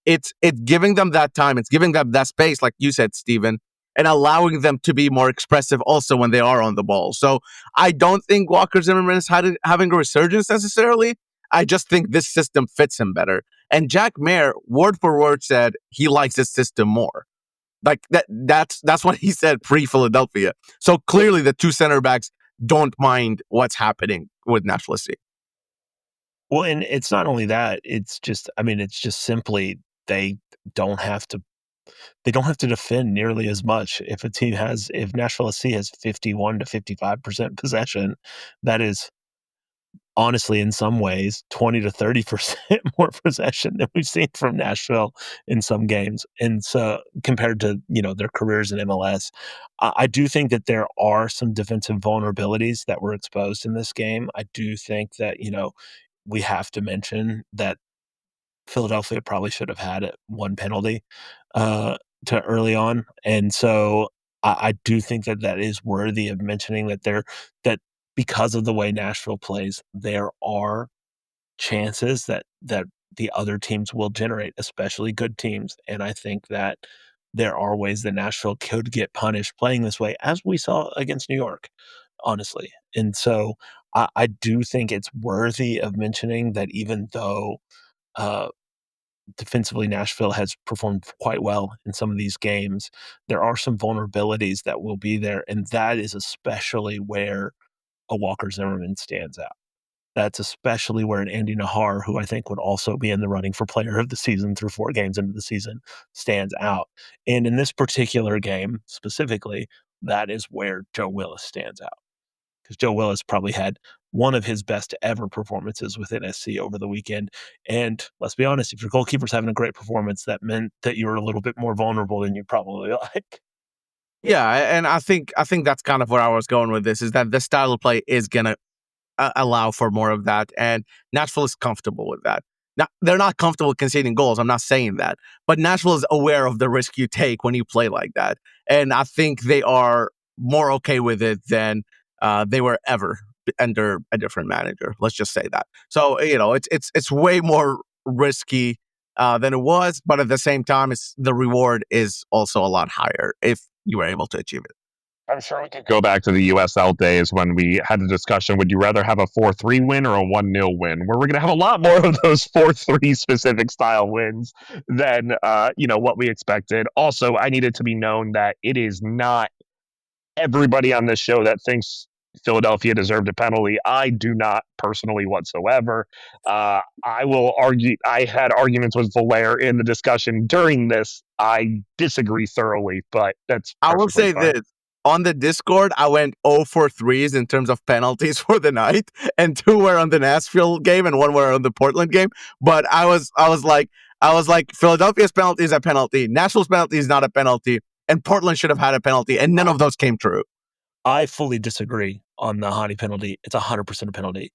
It's giving them that time. It's giving them that space, like you said, Steven, and allowing them to be more expressive also when they are on the ball. So I don't think Walker Zimmerman is having a resurgence necessarily. I just think this system fits him better. And Jack Mayer, word for word, said he likes this system more. Like that's what he said pre-Philadelphia. So clearly the 2 center backs don't mind what's happening with Nashville SC. Well, and it's not only that, it's just simply they don't have to defend nearly as much. If Nashville SC has 51 to 55% possession, that is honestly, in some ways, 20 to 30% more possession than we've seen from Nashville in some games. And so compared to, their careers in MLS, I do think that there are some defensive vulnerabilities that were exposed in this game. I do think that, we have to mention that Philadelphia probably should have had 1 penalty to early on. And so I do think that is worthy of mentioning, that because of the way Nashville plays, there are chances that the other teams will generate, especially good teams. And I think that there are ways that Nashville could get punished playing this way, as we saw against New York, honestly. And so I do think it's worthy of mentioning that even though defensively Nashville has performed quite well in some of these games, there are some vulnerabilities that will be there, and that is especially where a Walker Zimmerman stands out. That's especially where an Andy Nahar, who I think would also be in the running for player of the season through 4 games into the season, stands out. And in this particular game specifically, that is where Joe Willis stands out. Because Joe Willis probably had one of his best ever performances with NSC over the weekend. And let's be honest, if your goalkeeper's having a great performance, that meant that you were a little bit more vulnerable than you probably like. Yeah, and I think that's kind of where I was going with this, is that this style of play is gonna allow for more of that, and Nashville is comfortable with that. Now, they're not comfortable conceding goals. I'm not saying that, but Nashville is aware of the risk you take when you play like that, and I think they are more okay with it than they were ever under a different manager. Let's just say that. So it's way more risky than it was, but at the same time, it's the reward is also a lot higher if you were able to achieve it. I'm sure we could go back to the USL days when we had the discussion, would you rather have a 4-3 win or a 1-0 win? Where we're going to have a lot more of those 4-3 specific style wins than what we expected. Also, I need it to be known that it is not everybody on this show that thinks Philadelphia deserved a penalty. I do not personally whatsoever. I will argue. I had arguments with Valaire in the discussion during this. I disagree thoroughly, but that's I will perfectly say fine. this. On the Discord, I went 0 for 3s in terms of penalties for the night, and 2 were on the Nashville game and 1 were on the Portland game. But I was like, Philadelphia's penalty is a penalty, Nashville's penalty is not a penalty, and Portland should have had a penalty, and none of those came true. I fully disagree on the Hani penalty. It's 100% a penalty.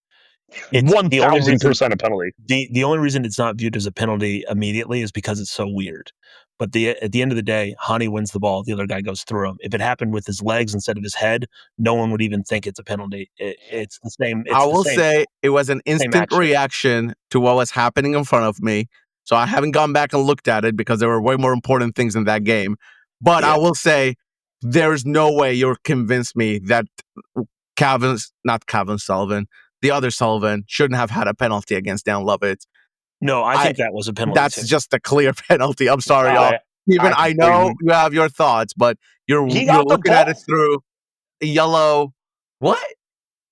It's the only reason 1,000% a penalty. the only reason it's not viewed as a penalty immediately is because it's so weird. But at the end of the day, Hani wins the ball. The other guy goes through him. If it happened with his legs instead of his head, no one would even think it's a penalty. It's the same. I It's the will same say it was an instant action. reaction to what was happening in front of me. So I haven't gone back and looked at it because there were way more important things in that game. But I Yeah. will say there's no way you're convinced me that not Calvin Sullivan, the other Sullivan shouldn't have had a penalty against Dan Lovitz. No, I think that was a penalty That's too. just a clear penalty. I'm sorry, y'all. Even I know you have your thoughts, but you're looking at it through yellow. What?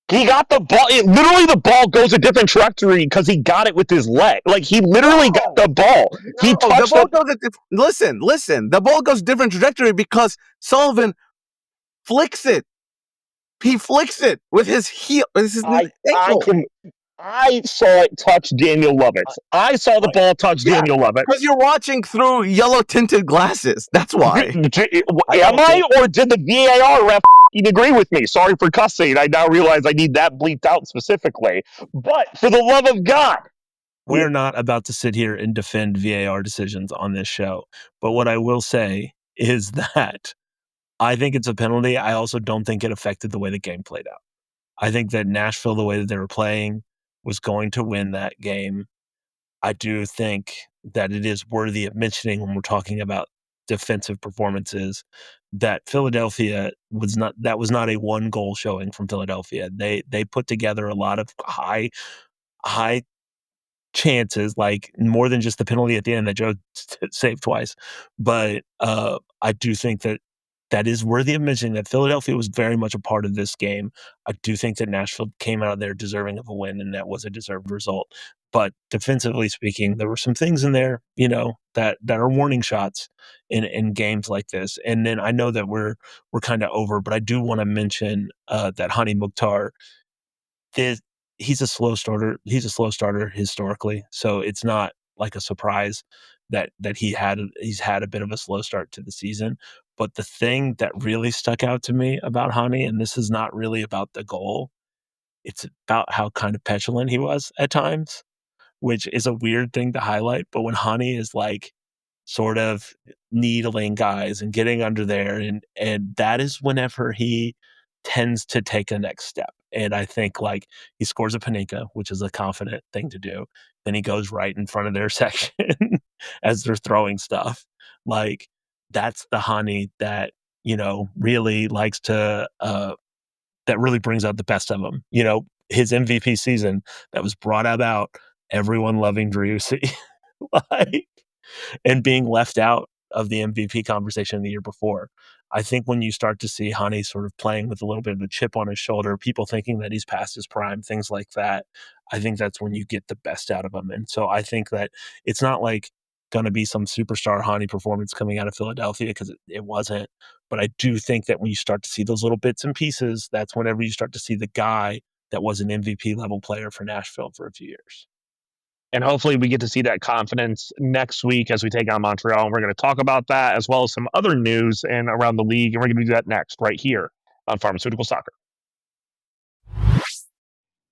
He got the ball. Literally, the ball goes a different trajectory because he got it with his leg. Like, he literally got the ball. He touched the ball goes listen. The ball goes different trajectory because Sullivan flicks it. He flicks it with his heel. With his ankle. I saw it touch Daniel Lovitz. I saw the ball touch Daniel Lovitz. Because you're watching through yellow tinted glasses. That's why. Am I, or did the VAR ref agree with me? Sorry for cussing. I now realize I need that bleeped out specifically. But for the love of God, we're not about to sit here and defend VAR decisions on this show. But what I will say is that I think it's a penalty. I also don't think it affected the way the game played out. I think that Nashville, the way that they were playing, was going to win that game. I do think that it is worthy of mentioning when we're talking about defensive performances that Philadelphia was not a one goal showing from Philadelphia. They put together a lot of high chances, like more than just the penalty at the end that Joe saved twice. But I do think that is worthy of mentioning that Philadelphia was very much a part of this game. I do think that Nashville came out of there deserving of a win, and that was a deserved result. But defensively speaking, there were some things in there, that are warning shots in games like this. And then I know that we're kind of over, but I do want to mention that Hani Mukhtar he's a slow starter. He's a slow starter historically, so it's not like a surprise that he's had a bit of a slow start to the season. But the thing that really stuck out to me about Hani, and this is not really about the goal, it's about how kind of petulant he was at times, which is a weird thing to highlight. But when Hani is like sort of needling guys and getting under there, and that is whenever he tends to take a next step. And I think like he scores a Panenka, which is a confident thing to do. Then he goes right in front of their section as they're throwing stuff. Like that's the Hani that, really likes to that really brings out the best of him. His MVP season that was brought about everyone loving Driussi. like, and being left out of the MVP conversation the year before. I think when you start to see Honey sort of playing with a little bit of a chip on his shoulder, people thinking that he's past his prime, things like that, I think that's when you get the best out of him. And so I think that it's not like going to be some superstar Honey performance coming out of Philadelphia, because it wasn't. But I do think that when you start to see those little bits and pieces, that's whenever you start to see the guy that was an MVP level player for Nashville for a few years. And hopefully we get to see that confidence next week as we take on Montreal. And we're going to talk about that as well as some other news and around the league. And we're going to do that next right here on Pharmaceutical Soccer.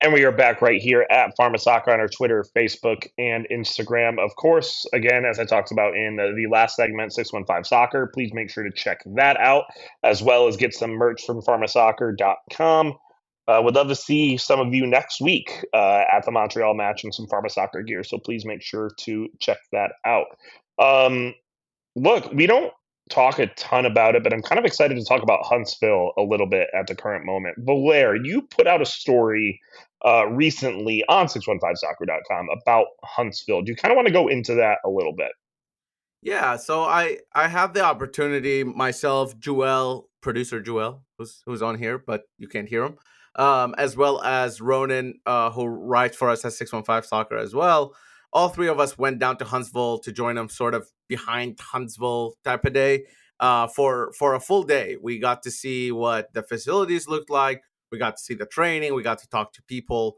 And we are back right here at Pharma Soccer on our Twitter, Facebook, and Instagram. Of course, again, as I talked about in the last segment, 615 Soccer, please make sure to check that out, as well as get some merch from pharmasoccer.com. Would love to see some of you next week at the Montreal match in some Pharma Soccer gear, so please make sure to check that out. Look, we don't talk a ton about it, but I'm kind of excited to talk about Huntsville a little bit at the current moment. Blair, you put out a story recently on 615soccer.com about Huntsville. Do you kind of want to go into that a little bit? Yeah, so I have the opportunity myself, Joel, producer Joel, who's on here, but you can't hear him, as well as Ronan, who writes for us at 615 Soccer as well. All three of us went down to Huntsville to join them, sort of behind Huntsville type of day, for a full day. We got to see what the facilities looked like. We got to see the training. We got to talk to people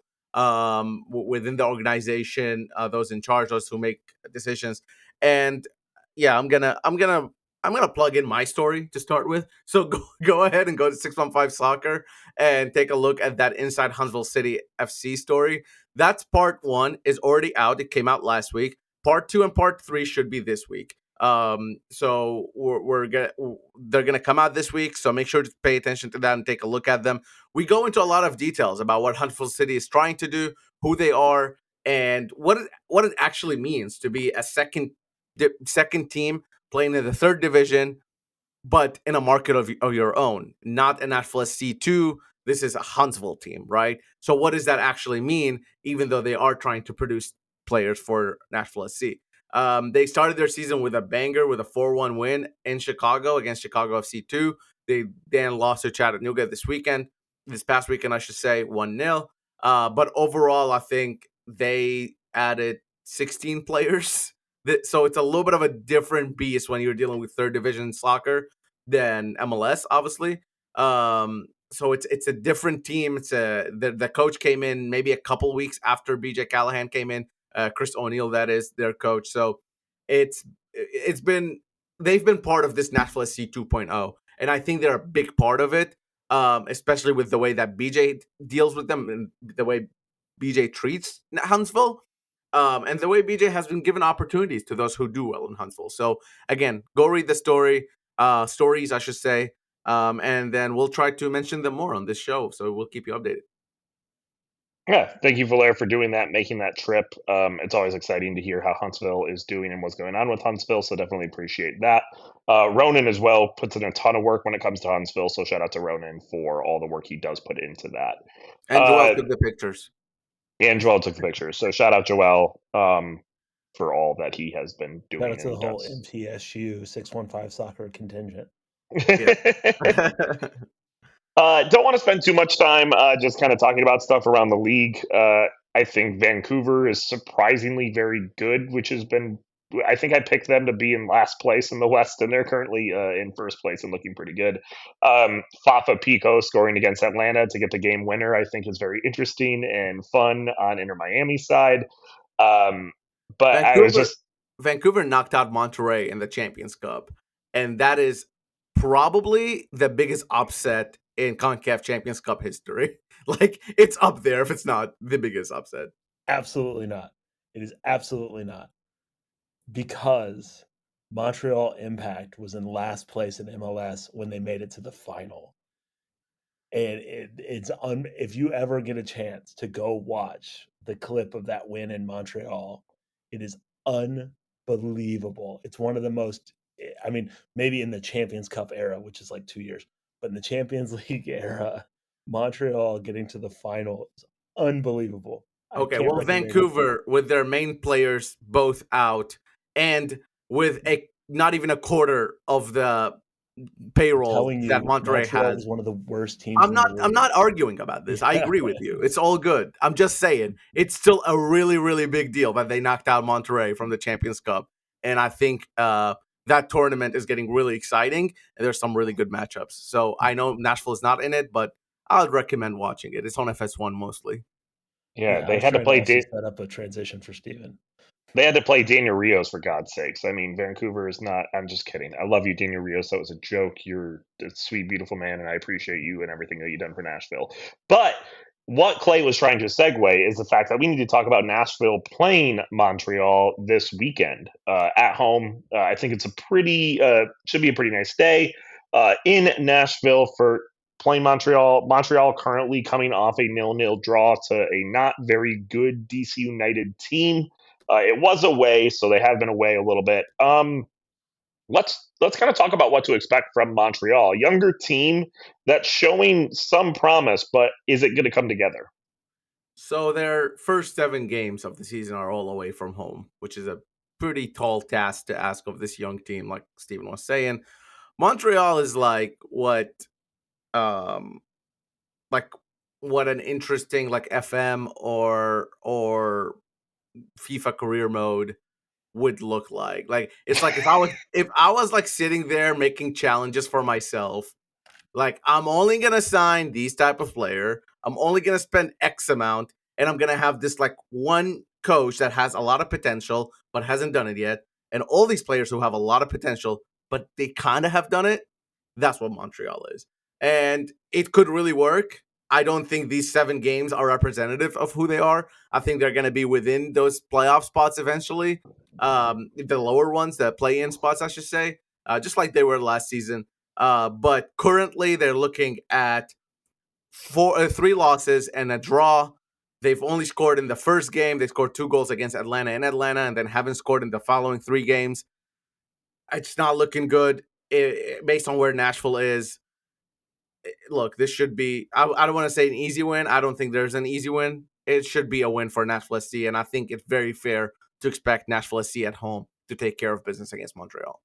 within the organization, those in charge, those who make decisions, and yeah, I'm gonna plug in my story to start with. So go ahead and go to 615 Soccer and take a look at that Inside Huntsville City FC story. That's part one, is already out. It came out last week. Part two and part three should be this week. So they're gonna come out this week. So make sure to pay attention to that and take a look at them. We go into a lot of details about what Huntsville City is trying to do, who they are, and what it actually means to be a second team playing in the third division, but in a market of your own, not an Atlas C2. This is a Huntsville team, right? So what does that actually mean, even though they are trying to produce players for Nashville SC? They started their season with a banger with a 4-1 win in Chicago against Chicago FC2. They then lost to Chattanooga this past weekend, I should say, 1-0. But overall, I think they added 16 players. So it's a little bit of a different beast when you're dealing with third division soccer than MLS, obviously. So it's a different team. The coach came in maybe a couple weeks after BJ Callahan came in. Chris O'Neill, that is their coach. So it's been they've been part of this Nashville SC 2.0, and I think they're a big part of it. Especially with the way that BJ deals with them and the way BJ treats Huntsville. And the way BJ has been given opportunities to those who do well in Huntsville. So again, go read the stories, I should say, and then we'll try to mention them more on this show. So we'll keep you updated. Yeah, thank you, Valaire, for doing that, making that trip. It's always exciting to hear how Huntsville is doing and what's going on with Huntsville, so definitely appreciate that. Ronan as well puts in a ton of work when it comes to Huntsville, so shout out to Ronan for all the work he does put into that. And Joel took the pictures. And Joel took the pictures, so shout out Joel for all that he has been doing. Shout out to the whole MTSU 615 Soccer contingent. Don't want to spend too much time just kind of talking about stuff around the league. I think Vancouver is surprisingly very good, which has been. I think I picked them to be in last place in the West, and they're currently in first place and looking pretty good. Fafa Pico scoring against Atlanta to get the game winner, I think, is very interesting and fun on Inter Miami side. But Vancouver knocked out Monterrey in the Champions Cup, and that is probably the biggest upset in CONCACAF Champions Cup history. Like, it's up there if it's not the biggest upset. Absolutely not. It is absolutely not. Because Montreal Impact was in last place in MLS when they made it to the final. And if you ever get a chance to go watch the clip of that win in Montreal, it is unbelievable. It's one of the most, I mean, maybe in the Champions Cup era, which is like 2 years, but in the Champions League era, Montreal getting to the final is unbelievable. Okay, can't well, recommend. Vancouver with their main players both out and with a not even a quarter of the payroll Telling that you, Monterrey Montreal has. is one of the worst teams in the I'm league. not arguing about this. I Yeah. agree with you. It's all good. I'm just saying it's still a really, really big deal that they knocked out Monterrey from the Champions Cup. And I think that tournament is getting really exciting and there's some really good matchups. So I know Nashville is not in it, but I would recommend watching it. It's on FS1 mostly. Yeah, Yeah, I they was had to trying to play. also set up a transition for Steven. They had to play Daniel Rios for God's sakes. I mean, Vancouver is not. I'm just kidding. I love you, Daniel Rios. That was a joke. You're a sweet, beautiful man, and I appreciate you and everything that you've done for Nashville. But what Clay was trying to segue is the fact that we need to talk about Nashville playing Montreal this weekend at home. I think it's a pretty should be a pretty nice day in Nashville for playing Montreal. Montreal currently coming off a 0-0 draw to a not very good DC United team. It was away, so they have been away a little bit. Let's kind of talk about what to expect from Montreal, a younger team that's showing some promise, but is it going to come together? So their first 7 games of the season are all away from home, which is a pretty tall task to ask of this young team, like Steven was saying. Montreal is um like what an interesting like FM or FIFA career mode would look like. Like it's like if I was like sitting there making challenges for myself, like I'm only gonna sign these type of player. I'm only gonna spend X amount, and I'm gonna have this like one coach that has a lot of potential but hasn't done it yet, and all these players who have a lot of potential but they kind of have done it. That's what Montreal is, and it could really work. I don't think these 7 games are representative of who they are. I think they're gonna be within those playoff spots eventually. The lower ones, the play-in spots, I should say, just like they were last season. But currently, they're looking at 3 losses and a draw. They've only scored in the first game. They scored 2 goals against Atlanta in Atlanta, and then haven't scored in the following 3 games. It's not looking good based on where Nashville is. Look, this should be. I don't want to say an easy win. I don't think there's an easy win. It should be a win for Nashville SC, and I think it's very fair to expect Nashville SC at home to take care of business against Montreal.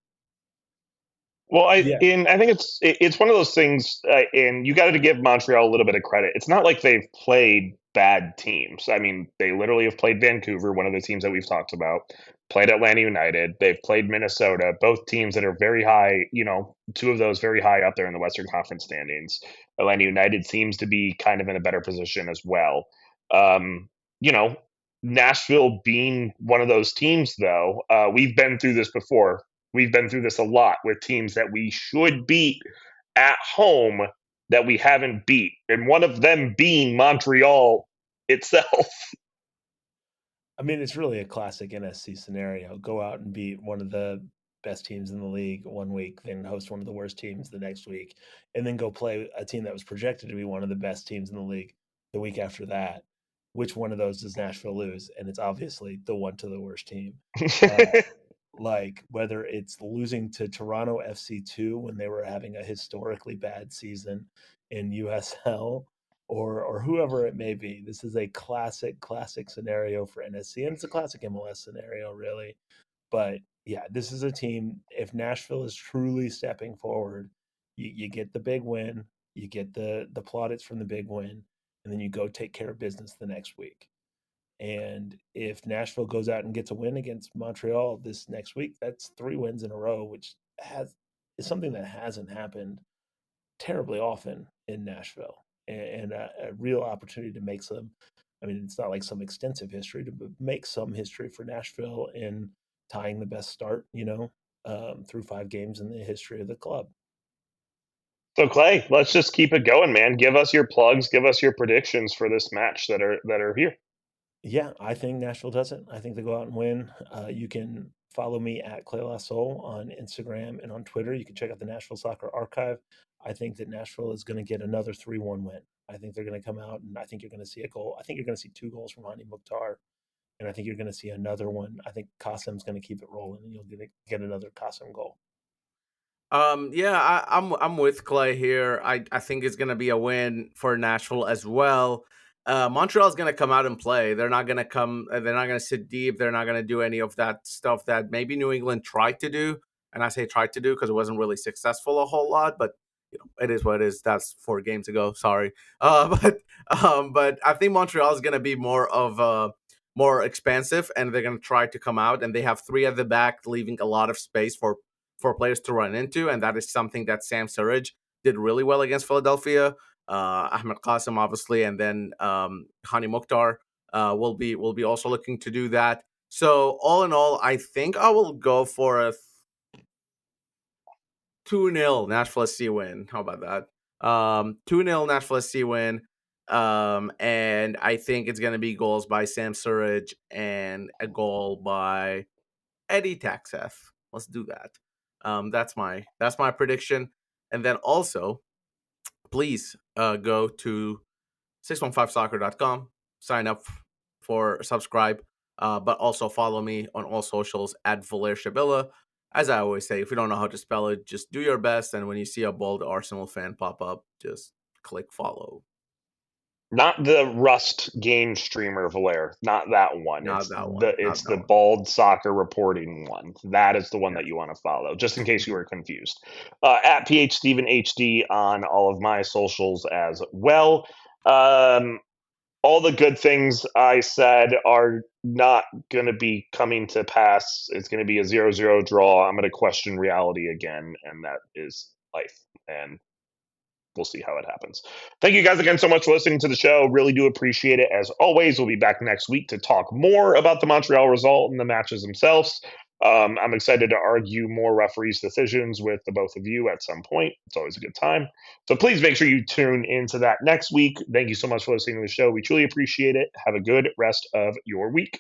Well, Yeah, I think it's one of those things, and you got to give Montreal a little bit of credit. It's not like they've played bad teams. I mean, they literally have played Vancouver, one of the teams that we've talked about, played Atlanta United. They've played Minnesota, both teams that are very high. You know, two of those very high up there in the Western Conference standings. Atlanta United seems to be kind of in a better position as well. Um, you know, Nashville being one of those teams, though, we've been through this before. We've been through this a lot with teams that we should beat at home that we haven't beat, and one of them being Montreal itself. I mean, it's really a classic NSC scenario. Go out and beat one of the best teams in the league one week, then host one of the worst teams the next week, and then go play a team that was projected to be one of the best teams in the league the week after that. Which one of those does Nashville lose? And it's obviously the one to the worst team. Uh, like whether it's losing to Toronto FC2 when they were having a historically bad season in USL or whoever it may be. This is a classic scenario for NSC, and it's a classic MLS scenario, really. But yeah, this is a team. If Nashville is truly stepping forward, you get the big win, you get the plaudits from the big win, and then you go take care of business the next week. And if Nashville goes out and gets a win against Montreal this next week, that's 3 wins in a row, which has is something that hasn't happened terribly often in Nashville, and a real opportunity to make some. I mean, it's not like some extensive history to make some history for Nashville in tying the best start, through 5 games in the history of the club. So Clay, let's just keep it going, man. Give us your plugs, give us your predictions for this match that are here. Yeah, I think Nashville does it. I think they go out and win. You can follow me at Clay La Soul on Instagram and on Twitter. You can check out the Nashville Soccer Archive. I think that Nashville is going to get another 3-1 win. I think they're going to come out, and I think you're going to see a goal. I think you're going to see 2 goals from Hani Mukhtar, and I think you're going to see another one. I think Qasem's going to keep it rolling, and you'll get another Qasem goal. Yeah, I'm with Clay here. I think it's gonna be a win for Nashville as well. Montreal's going to come out and play. They're not going to come. They're not going to sit deep. They're not going to do any of that stuff that maybe New England tried to do. And I say tried to do because it wasn't really successful a whole lot. But it is what it is. That's 4 games ago. Sorry. But I think Montreal is going to be more expansive, and they're going to try to come out. And they have 3 at the back, leaving a lot of space for players to run into, and that is something that Sam Surridge did really well against Philadelphia. Ahmed Qasem, obviously, and then Hani Mukhtar will be also looking to do that. So all in all, I think I will go for a 2-0 Nashville SC win. How about that? 2-0 Nashville SC win. And I think it's going to be goals by Sam Surridge and a goal by Eddie Taxeth. Let's do that. That's my prediction. And then also, please go to 615soccer.com, sign up for subscribe, but also follow me on all socials at Valer Shabilla. As I always say, if you don't know how to spell it, just do your best. And when you see a bold Arsenal fan pop up, just click follow. Not the Rust game streamer, Valer. Not that one. Not It's that one. the Not it's that the one. bald soccer reporting one. That is the one that you want to follow, just in case you were confused. At PH Steven HD on all of my socials as well. All the good things I said are not going to be coming to pass. It's going to be a 0-0 draw. I'm going to question reality again, and that is life. And we'll see how it happens. Thank you guys again so much for listening to the show. Really do appreciate it. As always, we'll be back next week to talk more about the Montreal result and the matches themselves. I'm excited to argue more referees' decisions with the both of you at some point. It's always a good time. So please make sure you tune into that next week. Thank you so much for listening to the show. We truly appreciate it. Have a good rest of your week.